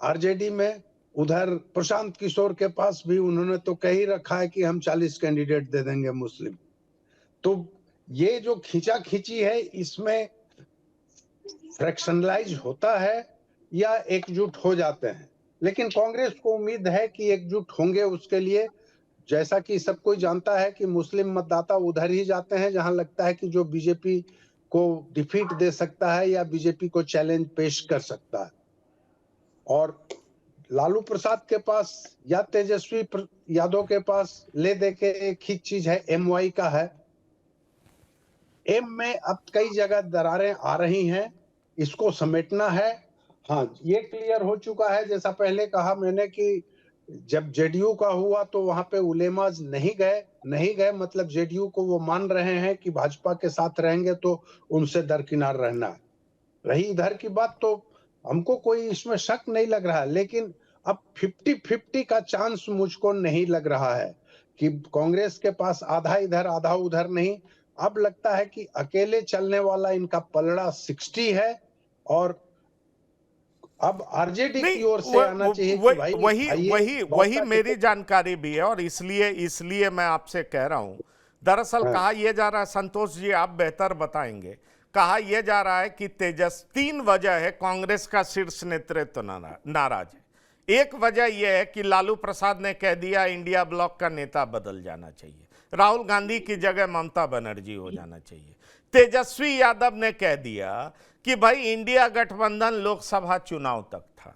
आरजेडी में, उधर प्रशांत किशोर के पास भी उन्होंने तो कह ही रखा है कि हम 40 कैंडिडेट दे देंगे मुस्लिम। तो ये जो खींचा खींची है, इसमें फ्रैक्शनलाइज होता है या एकजुट हो जाते हैं। लेकिन कांग्रेस को उम्मीद है कि एकजुट होंगे। उसके लिए, जैसा कि सब कोई जानता है कि मुस्लिम मतदाता उधर ही जाते हैं जहां लगता है कि जो बीजेपी को डिफीट दे सकता है या बीजेपी को चैलेंज पेश कर सकता है। और लालू प्रसाद के पास या तेजस्वी यादव के पास ले दे के एक ही चीज है, MY का है। एम में अब कई जगह दरारें आ रही हैं, इसको समेटना है। हाँ, ये क्लियर हो चुका है, जैसा पहले कहा मैंने कि जब जेडीयू का हुआ तो वहां पे उलेमाज नहीं गए मतलब जेडीयू को वो मान रहे हैं कि भाजपा के साथ रहेंगे तो उनसे दरकिनार रहना है। रही इधर की बात तो हमको कोई इसमें शक नहीं लग रहा है, लेकिन अब 50-50 का चांस मुझको नहीं लग रहा है कि कांग्रेस के पास आधा इधर आधा उधर नहीं। अब लगता है कि अकेले चलने वाला इनका पलड़ा 60 है और अब आरजेडी की ओर से आना चाहिए कि भाई वही मेरी जानकारी भी है और इसलिए मैं आपसे कह रहा हूं। दरअसल कहा यह जा रहा है, संतोष जी आप बेहतर बताएंगे, कहा यह जा रहा है कि तीन वजह है कांग्रेस का शीर्ष नेतृत्व नाराज है। एक वजह यह है कि लालू प्रसाद ने कह दिया इंडिया ब्लॉक का नेता बदल जाना चाहिए, राहुल गांधी की जगह ममता बनर्जी हो जाना चाहिए। तेजस्वी यादव ने कह दिया कि भाई इंडिया गठबंधन लोकसभा चुनाव तक था।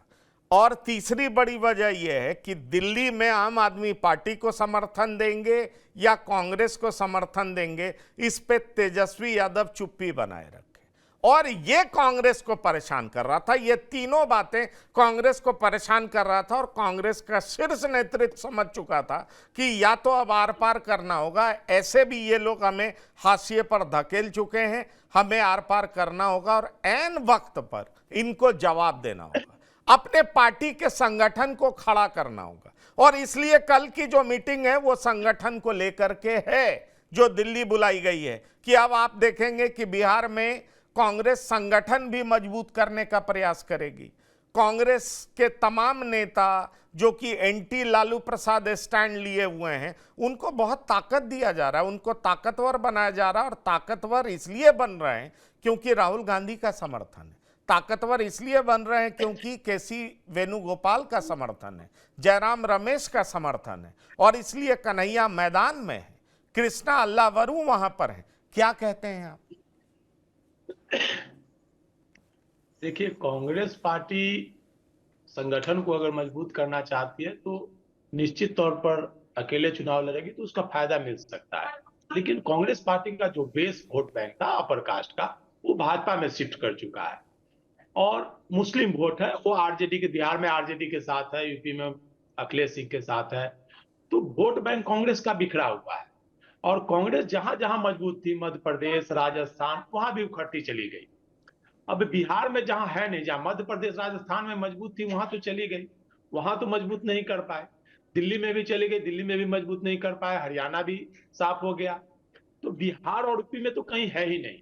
और तीसरी बड़ी वजह यह है कि दिल्ली में आम आदमी पार्टी को समर्थन देंगे या कांग्रेस को समर्थन देंगे, इस पे तेजस्वी यादव चुप्पी बनाए रखे और ये कांग्रेस को परेशान कर रहा था। ये तीनों बातें कांग्रेस को परेशान कर रहा था और कांग्रेस का शीर्ष नेतृत्व समझ चुका था कि या तो अब आर पार करना होगा, ऐसे भी ये लोग हमें हाशिए पर धकेल चुके हैं, हमें आर पार करना होगा और ऐन वक्त पर इनको जवाब देना होगा, अपने पार्टी के संगठन को खड़ा करना होगा। और इसलिए कल की जो मीटिंग है वो संगठन को लेकर के है, जो दिल्ली बुलाई गई है कि अब आप देखेंगे कि बिहार में कांग्रेस संगठन भी मजबूत करने का प्रयास करेगी। कांग्रेस के तमाम नेता जो कि एंटी लालू प्रसाद स्टैंड लिए हुए हैं, उनको बहुत ताकत दिया जा रहा है, उनको ताकतवर बनाया जा रहा है। और ताकतवर इसलिए बन रहे हैं क्योंकि राहुल गांधी का समर्थन है, ताकतवर इसलिए बन रहे हैं क्योंकि केसी वेणुगोपाल का समर्थन है, जयराम रमेश का समर्थन है और इसलिए कन्हैया मैदान में है, कृष्णा अल्लावरू वहां पर है। क्या कहते हैं आप? देखिए, कांग्रेस पार्टी संगठन को अगर मजबूत करना चाहती है तो निश्चित तौर पर अकेले चुनाव लड़ेगी तो उसका फायदा मिल सकता है। लेकिन कांग्रेस पार्टी का जो बेस वोट बैंक था अपर कास्ट का, वो भाजपा में शिफ्ट कर चुका है और मुस्लिम वोट है वो आरजेडी के, बिहार में आरजेडी के साथ है, यूपी में अखिलेश सिंह के साथ है। तो वोट बैंक कांग्रेस का बिखरा हुआ है और कांग्रेस जहां जहां मजबूत थी, मध्य प्रदेश, राजस्थान, वहां भी उखड़ती चली गई। अब बिहार में जहां है नहीं, जहां मध्य प्रदेश राजस्थान में मजबूत थी वहां तो चली गई, वहां तो मजबूत नहीं कर पाए। दिल्ली में भी चली गई, दिल्ली में भी मजबूत नहीं कर पाए। हरियाणा भी साफ हो गया, तो बिहार और यूपी में तो कहीं है ही नहीं।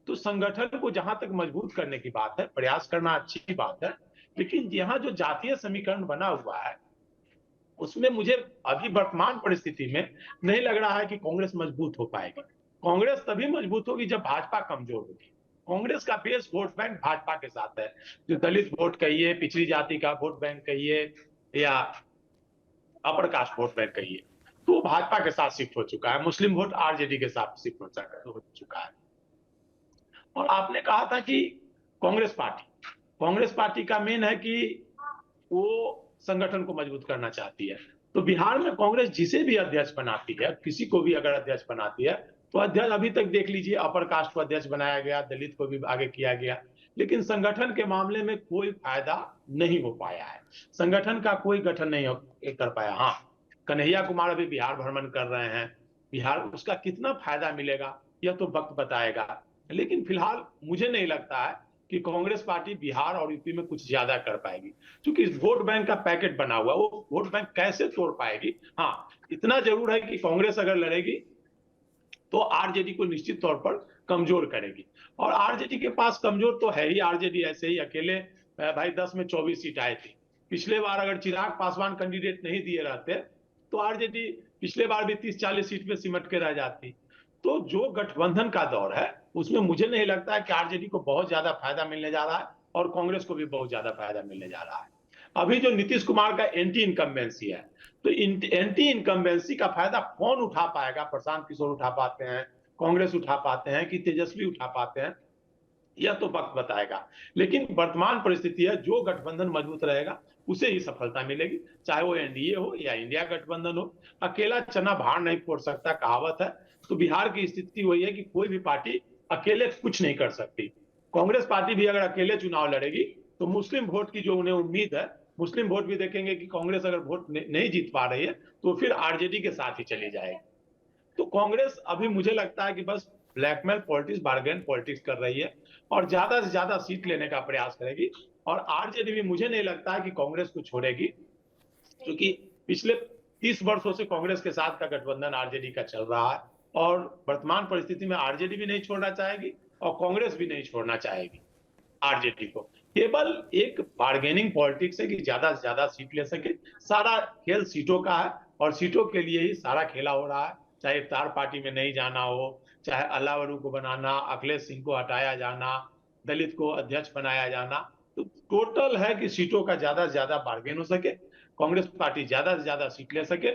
तो संगठन को जहां तक मजबूत करने की बात है, प्रयास करना अच्छी बात है, लेकिन यहाँ जो जातीय समीकरण बना हुआ है उसमें मुझे अभी वर्तमान परिस्थिति में नहीं लग रहा है कि कांग्रेस मजबूत हो पाएगी। कांग्रेस तभी मजबूत होगी जब भाजपा कमजोर होगी। कांग्रेस का बेस वोट बैंक भाजपा के साथ है, जो दलित वोट कहिए, पिछड़ी जाति का वोट बैंक कहिए या अपर कास्ट वोट बैंक कहिए, तो भाजपा के साथ शिफ्ट हो चुका है। मुस्लिम वोट आरजेडी के साथ शिफ्ट हो चुका है। और आपने कहा था कि कांग्रेस पार्टी का मेन है कि वो संगठन को मजबूत करना चाहती है। तो बिहार में कांग्रेस जिसे भी अध्यक्ष बनाती है, किसी को भी अगर अध्यक्ष बनाती है, तो अध्यक्ष अभी तक देख लीजिए अपर कास्ट को अध्यक्ष बनाया गया, दलित को भी आगे किया गया, लेकिन संगठन के मामले में कोई फायदा नहीं हो पाया है। संगठन का कोई गठन नहीं कर पाया। हाँ, कन्हैया कुमार अभी बिहार भ्रमण कर रहे हैं, बिहार उसका कितना फायदा मिलेगा यह तो वक्त बताएगा। लेकिन फिलहाल मुझे नहीं लगता है कि कांग्रेस पार्टी बिहार और यूपी में कुछ ज्यादा कर पाएगी, क्योंकि वोट बैंक का पैकेट बना हुआ, वो वोट बैंक कैसे तोड़ पाएगी। हाँ, इतना जरूर है कि कांग्रेस अगर लड़ेगी तो आरजेडी को निश्चित तौर पर कमजोर करेगी, और आरजेडी के पास कमजोर तो है ही। आरजेडी ऐसे ही अकेले भाई 10 में 24 सीट आए थे। पिछले बार अगर चिराग पासवान कैंडिडेट नहीं दिए रहते तो आरजेडी पिछले बार भी 30-40 सीट पे सिमट के रह जाती। तो जो गठबंधन का दौर है उसमें मुझे नहीं लगता है कि आरजेडी को बहुत ज्यादा फायदा मिलने जा रहा है और कांग्रेस को भी बहुत ज्यादा फायदा मिलने जा रहा है। अभी जो नीतीश कुमार का एंटी इनकम्बेंसी है, तो एंटी इनकम्बेंसी का फायदा कौन उठा पाएगा? प्रशांत किशोर उठा पाते हैं, कांग्रेस उठा पाते हैं कि तेजस्वी उठा पाते हैं, यह तो वक्त बताएगा। लेकिन वर्तमान परिस्थिति है, जो गठबंधन मजबूत रहेगा उसे ही सफलता मिलेगी, चाहे वो एनडीए हो या इंडिया गठबंधन हो। अकेला चना भाड़ नहीं फोड़ सकता, कहावत है। तो बिहार की स्थिति वही है कि कोई भी पार्टी अकेले कुछ नहीं कर सकती। कांग्रेस पार्टी भी अगर अकेले चुनाव लड़ेगी तो मुस्लिम वोट की जो उन्हें उम्मीद है, मुस्लिम वोट भी देखेंगे कि कांग्रेस अगर वोट नहीं जीत पा रही है तो फिर आरजेडी के साथ ही चली जाएगी। तो कांग्रेस अभी मुझे लगता है कि बस ब्लैकमेल पॉलिटिक्स, बार्गेन पॉलिटिक्स कर रही है और ज्यादा से ज्यादा सीट लेने का प्रयास करेगी। और आरजेडी भी मुझे नहीं लगता है कि कांग्रेस को छोड़ेगी, क्योंकि पिछले 30 वर्षों से कांग्रेस के साथ का गठबंधन आरजेडी का चल रहा है और वर्तमान परिस्थिति में आरजेडी भी नहीं छोड़ना चाहेगी और कांग्रेस भी नहीं छोड़ना चाहेगी आरजेडी को। केवल एक बार्गेनिंग पॉलिटिक्स है कि ज्यादा से ज्यादा सीट ले सके। सारा खेल सीटों का है और सीटों के लिए ही सारा खेला हो रहा है, चाहे इफ्तार पार्टी में नहीं जाना हो, चाहे अल्लावरू को बनाना, अखिलेश सिंह को हटाया जाना, दलित को अध्यक्ष बनाया जाना। तो टोटल है कि सीटों का ज्यादा से ज्यादा बार्गेन हो सके, कांग्रेस पार्टी ज्यादा से ज्यादा सीट ले सके।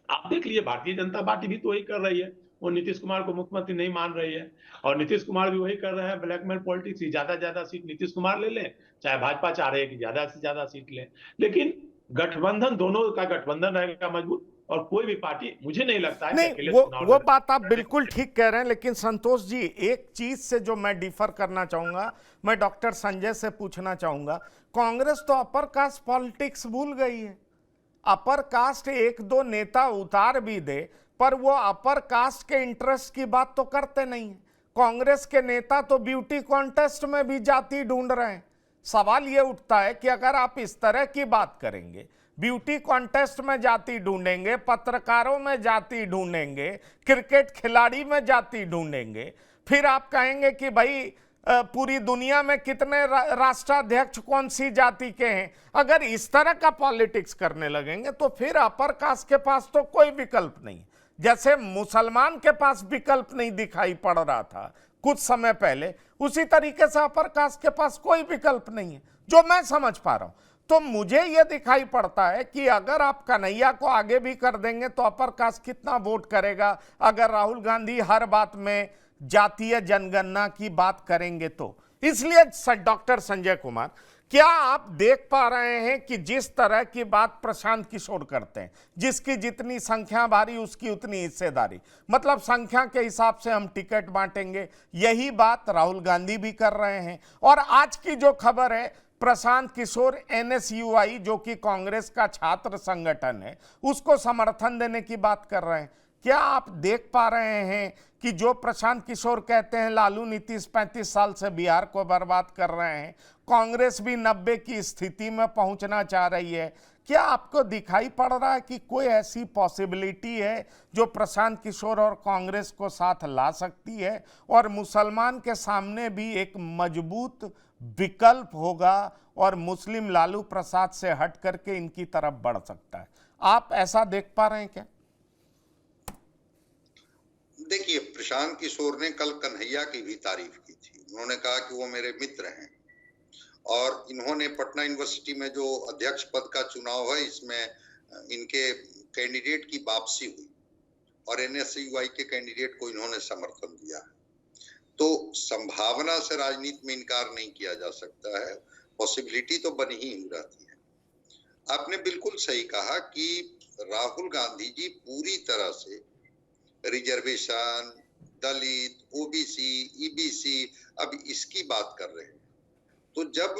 आप देख लीजिए भारतीय जनता पार्टी भी तो वही कर रही है, वो नीतीश कुमार को मुख्यमंत्री नहीं मान रही है और नीतीश कुमार भी वही कर रहे हैं, ब्लैकमेल पॉलिटिक्स, ज्यादा से ज्यादा सीट नीतीश कुमार ले लें, चाहे भाजपा चाह रही है कि ज्यादा से ज्यादा सीट लें। लेकिन गठबंधन, दोनों का गठबंधन रहेगा मजबूत और कोई भी पार्टी मुझे नहीं लगता है कि नहीं, अकेले वो बात आप बिल्कुल ठीक कह रहे हैं। लेकिन संतोष जी, एक चीज से जो मैं डिफर करना चाहूंगा, मैं डॉक्टर संजय से पूछना चाहूंगा, कांग्रेस तो अपर कास्ट पॉलिटिक्स भूल गई है। अपर कास्ट एक दो नेता उतार भी दे, पर वो अपर कास्ट के इंटरेस्ट की बात तो करते नहीं है। कांग्रेस के नेता तो ब्यूटी कॉन्टेस्ट में भी जाति ढूंढ रहे हैं। सवाल ये उठता है कि अगर आप इस तरह की बात करेंगे, ब्यूटी कॉन्टेस्ट में जाति ढूंढेंगे, पत्रकारों में जाति ढूंढेंगे, क्रिकेट खिलाड़ी में जाति ढूंढेंगे, फिर आप कहेंगे कि भाई पूरी दुनिया में कितने राष्ट्राध्यक्ष कौन सी जाति के हैं। अगर इस तरह का पॉलिटिक्स करने लगेंगे तो फिर अपर कास्ट के पास तो कोई विकल्प नहीं। जैसे मुसलमान के पास विकल्प नहीं दिखाई पड़ रहा था कुछ समय पहले, उसी तरीके से अपर कास्ट के पास कोई विकल्प नहीं है, जो मैं समझ पा रहा हूं। तो मुझे यह दिखाई पड़ता है कि अगर आप कन्हैया को आगे भी कर देंगे तो अपर कास्ट कितना वोट करेगा। अगर राहुल गांधी हर बात में जातीय जनगणना की बात करेंगे तो, इसलिए डॉक्टर संजय कुमार, क्या आप देख पा रहे हैं कि जिस तरह की बात प्रशांत किशोर करते हैं, जिसकी जितनी संख्या भारी उसकी उतनी हिस्सेदारी, मतलब संख्या के हिसाब से हम टिकट बांटेंगे, यही बात राहुल गांधी भी कर रहे हैं। और आज की जो खबर है, प्रशांत किशोर एनएसयूआई, जो कि कांग्रेस का छात्र संगठन है, उसको समर्थन देने की बात कर रहे हैं। क्या आप देख पा रहे हैं कि जो प्रशांत किशोर कहते हैं लालू नीतीश 35 साल से बिहार को बर्बाद कर रहे हैं, कांग्रेस भी 90 की स्थिति में पहुंचना चाह रही है। क्या आपको दिखाई पड़ रहा है कि कोई ऐसी पॉसिबिलिटी है जो प्रशांत किशोर और कांग्रेस को साथ ला सकती है और मुसलमान के सामने भी एक मजबूत विकल्प होगा और मुस्लिम लालू प्रसाद से हट करके इनकी तरफ बढ़ सकता है? आप ऐसा देख पा रहे हैं क्या? देखिए, प्रशांत किशोर ने कल कन्हैया की भी तारीफ की थी। उन्होंने कहा कि वो मेरे मित्र हैं और इन्होंने पटना यूनिवर्सिटी में जो अध्यक्ष पद का चुनाव है, इसमें इनके कैंडिडेट की वापसी हुई और एनएसयूआई के कैंडिडेट को इन्होंने समर्थन दिया। तो संभावना से राजनीति में इनकार नहीं किया जा सकता है, पॉसिबिलिटी तो बनी ही रहती है। आपने बिल्कुल सही कहा कि राहुल गांधी जी पूरी तरह से रिजर्वेशन, दलित, ओबीसी, ईबीसी, अब इसकी बात कर रहे हैं। तो जब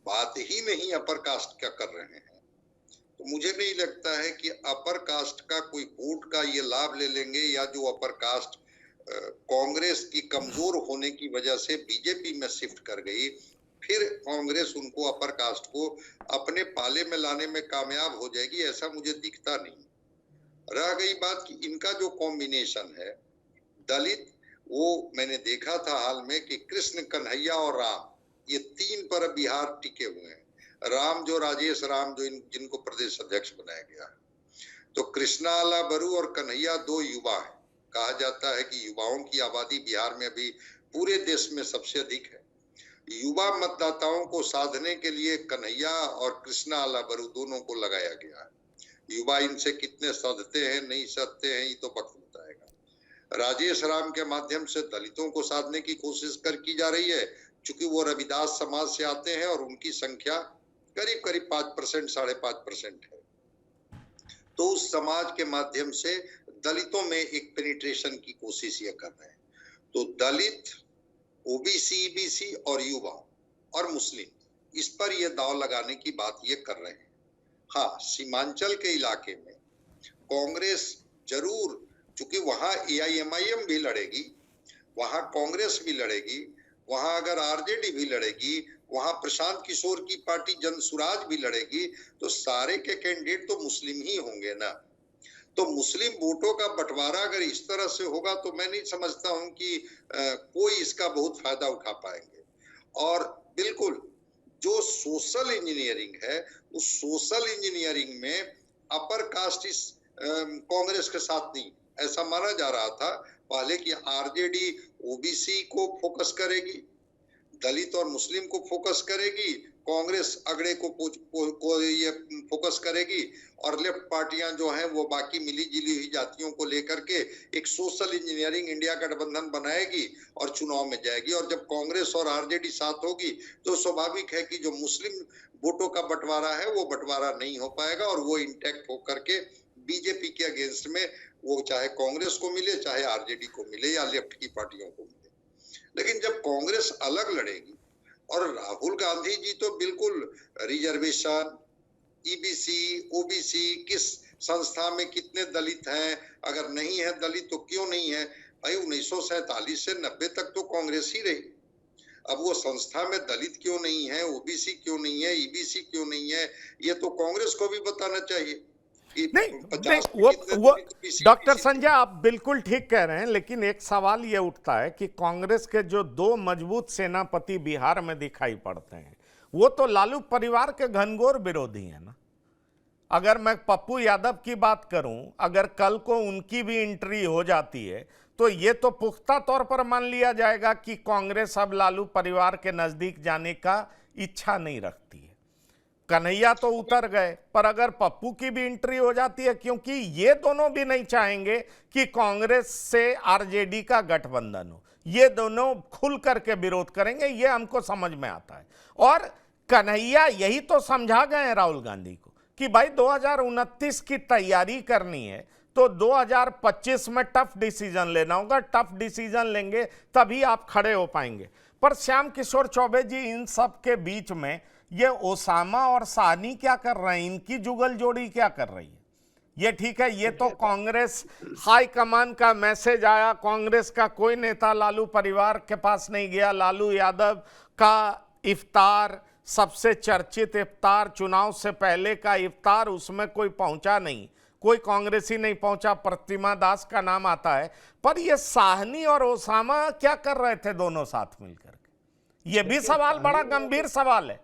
बात ही नहीं अपर कास्ट का कर रहे हैं, तो मुझे नहीं लगता है कि अपर कास्ट का कोई वोट का ये लाभ ले लेंगे, या जो अपर कास्ट कांग्रेस की कमजोर होने की वजह से बीजेपी में शिफ्ट कर गई, फिर कांग्रेस उनको अपर कास्ट को अपने पाले में लाने में कामयाब हो जाएगी, ऐसा मुझे दिखता नहीं। रह गई बात कि इनका जो कॉम्बिनेशन है दलित, वो मैंने देखा था हाल में कि कृष्ण, कन्हैया और राम, ये 3 पर बिहार टिके हुए हैं। राम जो राजेश राम, जो जिनको प्रदेश अध्यक्ष बनाया गया है, तो कृष्णा आला बरू और कन्हैया 2 युवा हैं। कहा जाता है कि युवाओं की आबादी बिहार में अभी पूरे देश में सबसे अधिक है। युवा मतदाताओं को साधने के लिए कन्हैया और कृष्णा आला बरू दोनों को लगाया गया है। युवा इनसे कितने सधते हैं, नहीं सधते हैं, ये तो वक्त बताएगा। राजेश राम के माध्यम से दलितों को साधने की कोशिश की जा रही है, चूंकि वो रविदास समाज से आते हैं और उनकी संख्या करीब करीब 5%, 5.5% है। तो उस समाज के माध्यम से दलितों में एक पेनिट्रेशन की कोशिश ये कर रहे हैं। तो दलित, ओबीसी, ईबीसी और युवा और मुस्लिम, इस पर ये दांव लगाने की बात ये कर रहे हैं। हाँ, सीमांचल के इलाके में कांग्रेस जरूर, चूंकि वहां एआईएमआईएम भी लड़ेगी, वहां कांग्रेस भी लड़ेगी, वहां अगर आरजेडी भी लड़ेगी, वहां प्रशांत किशोर की पार्टी जनसुराज भी लड़ेगी, तो सारे के कैंडिडेट तो मुस्लिम ही होंगे ना। तो मुस्लिम वोटों का बंटवारा अगर इस तरह से होगा तो मैं नहीं समझता हूं कि कोई इसका बहुत फायदा उठा पाएंगे। और बिल्कुल जो सोशल इंजीनियरिंग है, उस सोशल इंजीनियरिंग में अपर कास्ट इस कांग्रेस के साथ नहीं, ऐसा माना जा रहा था पहले कि आरजेडी ओबीसी को फोकस करेगी, दलित और मुस्लिम को फोकस करेगी, कांग्रेस अगड़े को ये फोकस करेगी, और लेफ्ट पार्टियां जो हैं वो बाकी मिली जुली हुई जातियों को लेकर के एक सोशल इंजीनियरिंग इंडिया गठबंधन बनाएगी और चुनाव में जाएगी। और जब कांग्रेस और आरजेडी साथ होगी तो स्वाभाविक है कि जो मुस्लिम वोटों का बंटवारा है वो बंटवारा नहीं हो पाएगा, और वो इंटैक्ट होकर के बीजेपी के अगेंस्ट में वो चाहे कांग्रेस को मिले, चाहे आरजेडी को मिले या लेफ्ट की पार्टियों को मिले। लेकिन जब कांग्रेस अलग लड़ेगी, और राहुल गांधी जी तो बिल्कुल रिजर्वेशन, ईबीसी, ओबीसी, किस संस्था में कितने दलित हैं, अगर नहीं है दलित तो क्यों नहीं है भाई। 1947 से 90 तक तो कांग्रेस ही रही। अब वो संस्था में दलित क्यों नहीं है, ओबीसी क्यों नहीं है, ईबीसी क्यों नहीं है, ये तो कांग्रेस को भी बताना चाहिए। नहीं, वो डॉक्टर संजय आप बिल्कुल ठीक कह रहे हैं, लेकिन एक सवाल ये उठता है कि कांग्रेस के जो दो मजबूत सेनापति बिहार में दिखाई पड़ते हैं वो तो लालू परिवार के घनघोर विरोधी हैं ना। अगर मैं पप्पू यादव की बात करूं, अगर कल को उनकी भी एंट्री हो जाती है तो ये तो पुख्ता तौर पर मान लिया जाएगा कि कांग्रेस अब लालू परिवार के नजदीक जाने का इच्छा नहीं रखती है। कन्हैया तो उतर गए, पर अगर पप्पू की भी एंट्री हो जाती है, क्योंकि ये दोनों भी नहीं चाहेंगे कि कांग्रेस से आरजेडी का गठबंधन हो, ये दोनों खुल करके विरोध करेंगे, ये हमको समझ में आता है। और कन्हैया यही तो समझा गए हैं राहुल गांधी को कि भाई 2029 की तैयारी करनी है तो 2025 में टफ डिसीजन लेना होगा, टफ डिसीजन लेंगे तभी आप खड़े हो पाएंगे। पर श्याम किशोर चौबे जी, इन सब के बीच में ये ओसामा और साहनी क्या कर रहे हैं, इनकी जुगल जोड़ी क्या कर रही है? ये ठीक है, ये तो कांग्रेस हाईकमान का मैसेज आया, कांग्रेस का कोई नेता लालू परिवार के पास नहीं गया। लालू यादव का इफ्तार, सबसे चर्चित इफ्तार, चुनाव से पहले का इफ्तार, उसमें कोई पहुंचा नहीं, कोई कांग्रेसी नहीं पहुंचा, प्रतिमा दास का नाम आता है। पर ये साहनी और ओसामा क्या कर रहे थे दोनों साथ मिलकर? ये भी सवाल बड़ा गंभीर सवाल है।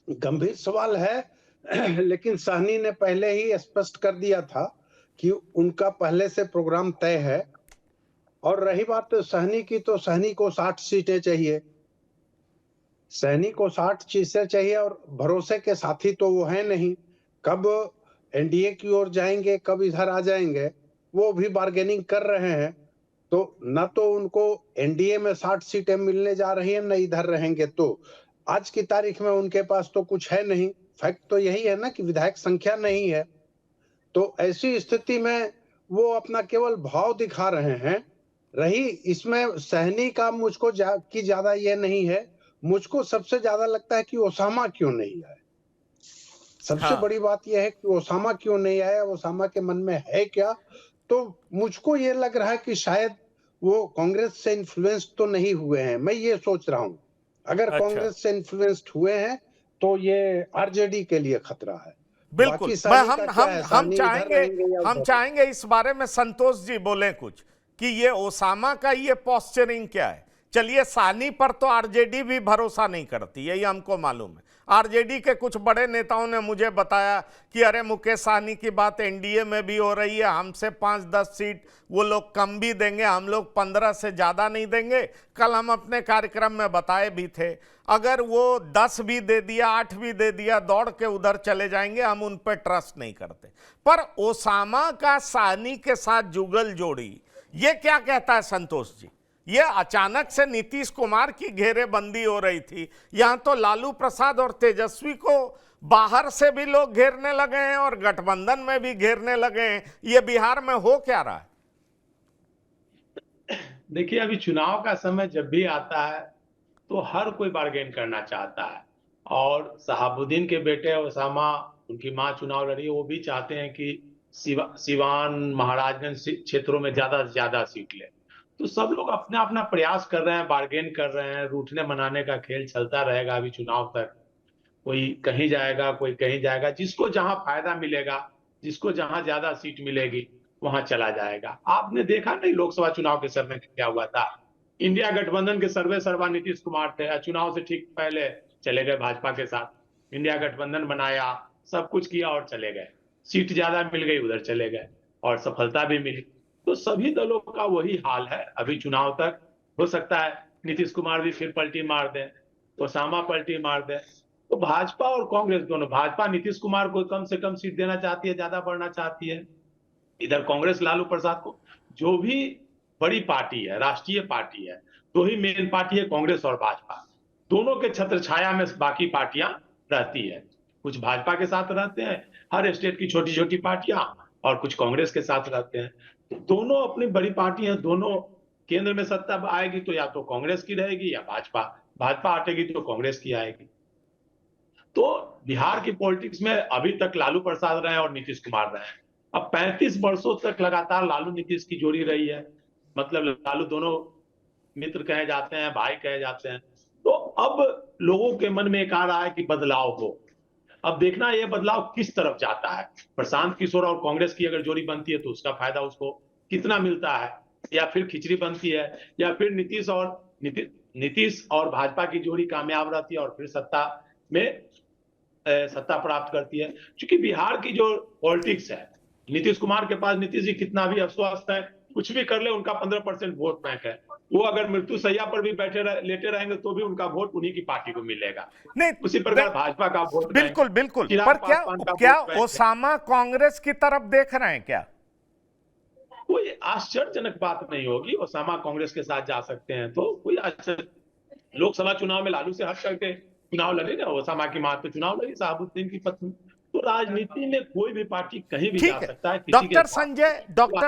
गंभीर सवाल है, लेकिन साहनी ने पहले ही स्पष्ट कर दिया था कि उनका पहले से प्रोग्राम तय है। और रही बात साहनी की, तो साहनी को 60 सीटें चाहिए, साहनी को 60 सीटें चाहिए, और भरोसे के साथी तो वो है नहीं। कब एनडीए की ओर जाएंगे, कब इधर आ जाएंगे, वो भी बार्गेनिंग कर रहे हैं। तो न तो उनको एनडीए में 60 सीटें मिलने जा रही है, न इधर रहेंगे। तो आज की तारीख में उनके पास तो कुछ है नहीं। फैक्ट तो यही है ना कि विधायक संख्या नहीं है। तो ऐसी स्थिति में वो अपना केवल भाव दिखा रहे हैं। रही इसमें सहनी का मुझको की ज्यादा ये नहीं है, मुझको सबसे ज्यादा लगता है कि ओसामा क्यों नहीं आए। सबसे बड़ी बात यह है कि ओसामा क्यों नहीं आया, ओसामा के मन में है क्या। तो मुझको ये लग रहा है कि शायद वो कांग्रेस से इन्फ्लुएंस तो नहीं हुए हैं, मैं ये सोच रहा हूं। अगर कांग्रेस से इन्फ्लुएंस्ड हुए हैं तो ये आरजेडी के लिए खतरा है। बिल्कुल, हम चाहेंगे इस बारे में संतोष जी बोले कुछ कि ये ओसामा का ये पोस्चरिंग क्या है। चलिए, साहनी पर तो आरजेडी भी भरोसा नहीं करती, यही हमको मालूम है। आरजेडी के कुछ बड़े नेताओं ने मुझे बताया कि अरे मुकेश साहनी की बात एनडीए में भी हो रही है, हमसे 5-10 सीट वो लोग कम भी देंगे, हम लोग 15 से ज़्यादा नहीं देंगे। कल हम अपने कार्यक्रम में बताए भी थे, अगर वो 10 भी दे दिया, 8 भी दे दिया, दौड़ के उधर चले जाएंगे, हम उन पर ट्रस्ट नहीं करते। पर ओसामा का साहनी के साथ जुगल जोड़ी, ये क्या कहता है संतोष जी? ये अचानक से नीतीश कुमार की घेरेबंदी हो रही थी, यहां तो लालू प्रसाद और तेजस्वी को बाहर से भी लोग घेरने लगे हैं और गठबंधन में भी घेरने लगे हैं। ये बिहार में हो क्या रहा है? देखिए, अभी चुनाव का समय जब भी आता है तो हर कोई बार्गेन करना चाहता है, और शहाबुद्दीन के बेटे ओसामा, उनकी मां चुनाव लड़ी, वो भी चाहते हैं कि सिवान महाराजगंज क्षेत्रों में ज्यादा से ज्यादा सीट ले। तो सब लोग अपना अपना प्रयास कर रहे हैं, बार्गेन कर रहे हैं, रूठने मनाने का खेल चलता रहेगा अभी चुनाव तक। कोई कहीं जाएगा, कोई कहीं जाएगा, जिसको जहां फायदा मिलेगा, जिसको जहां ज्यादा सीट मिलेगी वहां चला जाएगा। आपने देखा नहीं लोकसभा चुनाव के समय क्या हुआ था? इंडिया गठबंधन के सर्वे सर्वा नीतीश कुमार थे, चुनाव से ठीक पहले चले गए भाजपा के साथ। इंडिया गठबंधन बनाया, सब कुछ किया और चले गए, सीट ज्यादा मिल गई, उधर चले गए और सफलता भी मिली। तो सभी दलों का वही हाल है अभी चुनाव तक। हो सकता है नीतीश कुमार भी फिर पलटी मार दे, ओसामा पलटी मार दे। तो भाजपा और कांग्रेस दोनों, भाजपा नीतीश कुमार को कम से कम सीट देना चाहती है, ज्यादा बढ़ना चाहती है। इधर कांग्रेस लालू प्रसाद को, जो भी बड़ी पार्टी है, राष्ट्रीय पार्टी है, दो ही मेन पार्टी है, कांग्रेस और भाजपा। दोनों के छत्र छाया में बाकी पार्टियां रहती है। कुछ भाजपा के साथ रहते हैं, हर स्टेट की छोटी छोटी पार्टियां, और कुछ कांग्रेस के साथ रहते हैं। दोनों अपनी बड़ी पार्टी हैं, दोनों केंद्र में सत्ता आएगी तो या तो कांग्रेस की रहेगी या भाजपा, भाजपा हटेगी तो कांग्रेस की आएगी। तो बिहार की पॉलिटिक्स में अभी तक लालू प्रसाद रहे और नीतीश कुमार रहे। अब 35 वर्षों तक लगातार लालू नीतीश की जोड़ी रही है, मतलब लालू दोनों मित्र कहे जाते हैं, भाई कहे जाते हैं। तो अब लोगों के मन में एक आ रहा है कि बदलाव हो। अब देखना ये बदलाव किस तरफ जाता है। प्रशांत किशोर और कांग्रेस की अगर जोड़ी बनती है तो उसका फायदा उसको कितना मिलता है, या फिर खिचड़ी बनती है, या फिर नीतीश और भाजपा की जोड़ी कामयाब रहती है और फिर सत्ता प्राप्त करती है। क्योंकि बिहार की जो पॉलिटिक्स है, नीतीश कुमार के पास, नीतीश जी कितना भी अस्वस्थ है, कुछ भी कर ले, उनका 15% वोट बैंक है। वो अगर मृत्यु शैया पर भी लेटे रहेंगे तो भी उनका वोट उन्हीं की पार्टी को मिलेगा। नहीं, उसी प्रकार भाजपा का वोट बिल्कुल बिल्कुल। पर क्या ओसामा कांग्रेस की तरफ देख रहे हैं क्या? कोई आश्चर्यजनक बात नहीं होगी, ओसामा कांग्रेस के साथ जा सकते हैं तो कोई आश्चर्य। लोकसभा चुनाव में लालू से हट करके चुनाव लड़े ना, ओसामा की मां तो चुनाव लड़ी, शहाबुद्दीन की पत्नी। तो राजनीति में कोई भी पार्टी कहीं भी जा सकता है। डॉक्टर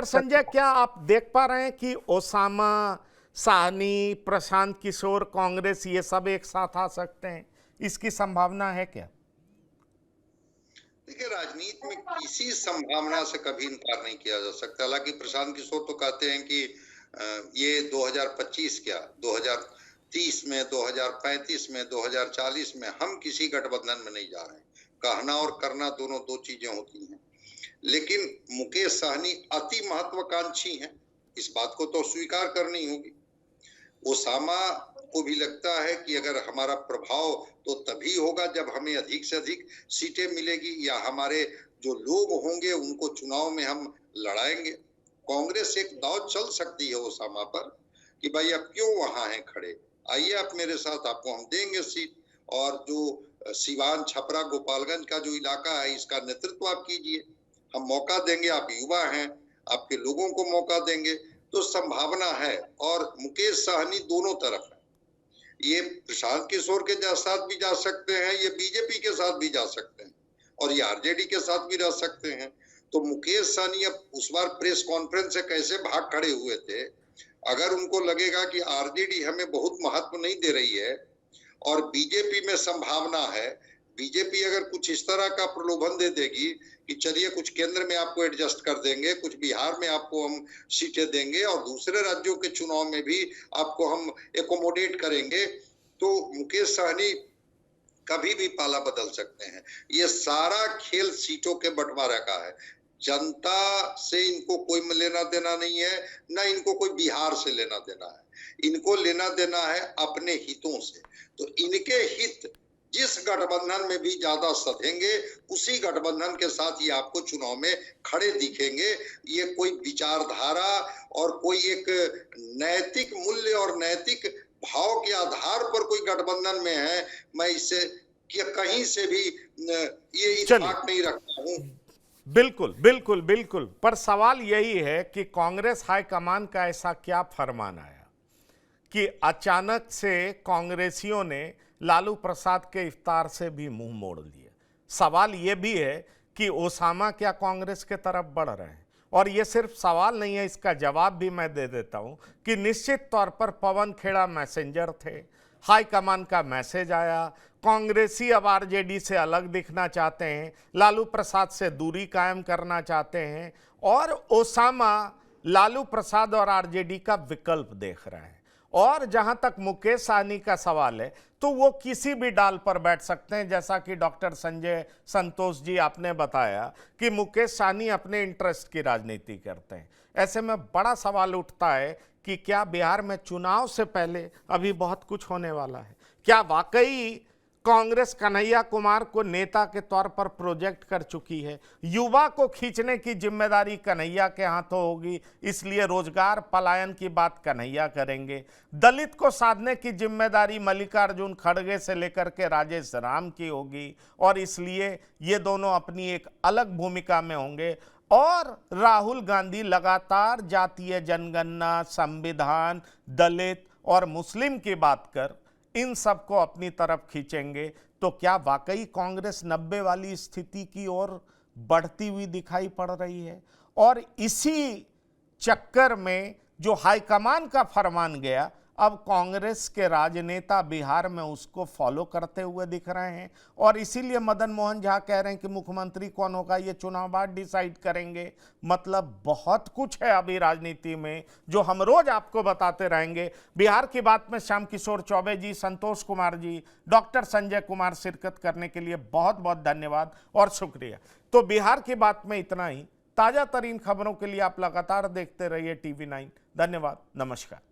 संजय, क्या आप देख पा रहे हैं कि ओसामा, साहनी, प्रशांत किशोर, कांग्रेस, ये सब एक साथ आ सकते हैं? इसकी संभावना है क्या? देखिए, राजनीति में किसी संभावना से कभी इनकार नहीं किया जा सकता। हालांकि प्रशांत किशोर तो कहते हैं कि ये 2025 क्या, 2030 में, 2035 में, 2040 में हम किसी गठबंधन में नहीं जा रहे हैं। कहना और करना दोनों दो चीजें होती हैं। लेकिन मुकेश सहनी अति महत्वाकांक्षी हैं, इस बात को तो स्वीकार करनी होगी। ओसामा को भी लगता है कि अगर हमारा प्रभाव तो तभी होगा जब हमें अधिक से अधिक सीटें मिलेगी, या हमारे जो लोग होंगे उनको चुनाव में हम लड़ाएंगे। कांग्रेस एक दाव चल सकती है ओसामा पर कि भाई आप क्यों वहां हैं खड़े, आइए आप मेरे साथ, आपको हम देंगे सीट। और जो सिवान, छपरा, गोपालगंज का जो इलाका है, इसका नेतृत्व आप कीजिए, हम मौका देंगे, आप युवा हैं, आपके लोगों को मौका देंगे। तो संभावना है। और मुकेश सहनी दोनों तरफ है, ये प्रशांत किशोर के साथ भी जा सकते हैं, ये बीजेपी के साथ भी जा सकते हैं, और ये आरजेडी के साथ भी रह सकते हैं। तो मुकेश सहनी अब उस बार प्रेस कॉन्फ्रेंस से कैसे भाग खड़े हुए थे, अगर उनको लगेगा कि आरजेडी हमें बहुत महत्व नहीं दे रही है और बीजेपी में संभावना है, बीजेपी अगर कुछ इस तरह का प्रलोभन दे देगी कि चलिए कुछ केंद्र में आपको एडजस्ट कर देंगे, कुछ बिहार में आपको हम सीटें देंगे और दूसरे राज्यों के चुनाव में भी आपको हम एकोमोडेट करेंगे, तो मुकेश सहनी कभी भी पाला बदल सकते हैं। ये सारा खेल सीटों के बंटवारे का है। जनता से इनको कोई लेना देना नहीं है, ना इनको कोई बिहार से लेना देना है। इनको लेना देना है अपने हितों से। तो इनके हित जिस गठबंधन में भी ज्यादा सधेंगे, उसी गठबंधन के साथ ये आपको चुनाव में खड़े दिखेंगे। ये कोई विचारधारा और कोई एक नैतिक मूल्य और नैतिक भाव के आधार पर कोई गठबंधन में है, मैं इससे कहीं से भी ये इत्तेफाक नहीं रखता हूं। बिल्कुल बिल्कुल बिल्कुल। पर सवाल यही है कि कांग्रेस हाईकमान का ऐसा क्या फरमान आया कि अचानक से कांग्रेसियों ने लालू प्रसाद के इफ्तार से भी मुंह मोड़ लिया। सवाल यह भी है कि ओसामा क्या कांग्रेस के तरफ बढ़ रहे हैं? और यह सिर्फ सवाल नहीं है, इसका जवाब भी मैं दे देता हूं कि निश्चित तौर पर पवन खेड़ा मैसेंजर थे। हाईकमान का मैसेज आया, कांग्रेसी अब आरजेडी से अलग दिखना चाहते हैं, लालू प्रसाद से दूरी कायम करना चाहते हैं, और ओसामा लालू प्रसाद और आरजेडी का विकल्प देख रहे हैं। और जहां तक मुकेश सहनी का सवाल है, तो वो किसी भी डाल पर बैठ सकते हैं, जैसा कि डॉक्टर संजय संतोष जी आपने बताया कि मुकेश सहनी अपने इंटरेस्ट की राजनीति करते हैं। ऐसे में बड़ा सवाल उठता है कि क्या बिहार में चुनाव से पहले अभी बहुत कुछ होने वाला है? क्या वाकई कांग्रेस कन्हैया कुमार को नेता के तौर पर प्रोजेक्ट कर चुकी है? युवा को खींचने की जिम्मेदारी कन्हैया के हाथों होगी, इसलिए रोजगार पलायन की बात कन्हैया करेंगे। दलित को साधने की जिम्मेदारी मल्लिकार्जुन खड़गे से लेकर के राजेश राम की होगी, और इसलिए ये दोनों अपनी एक अलग भूमिका में होंगे। और राहुल गांधी लगातार जातीय जनगणना, संविधान, दलित और मुस्लिम की बात कर इन सबको अपनी तरफ खींचेंगे। तो क्या वाकई कांग्रेस 90 वाली स्थिति की ओर बढ़ती हुई दिखाई पड़ रही है? और इसी चक्कर में जो हाईकमान का फरमान गया, अब कांग्रेस के राजनेता बिहार में उसको फॉलो करते हुए दिख रहे हैं। और इसीलिए मदन मोहन झा कह रहे हैं कि मुख्यमंत्री कौन होगा ये चुनाव बाद डिसाइड करेंगे। मतलब बहुत कुछ है अभी राजनीति में जो हम रोज आपको बताते रहेंगे। बिहार की बात में श्याम किशोर चौबे जी, संतोष कुमार जी, डॉक्टर संजय कुमार शिरकत करने के लिए बहुत बहुत धन्यवाद और शुक्रिया। तो बिहार की बात में इतना ही। ताजा तरीन खबरों के लिए आप लगातार देखते रहिए TV9। धन्यवाद, नमस्कार।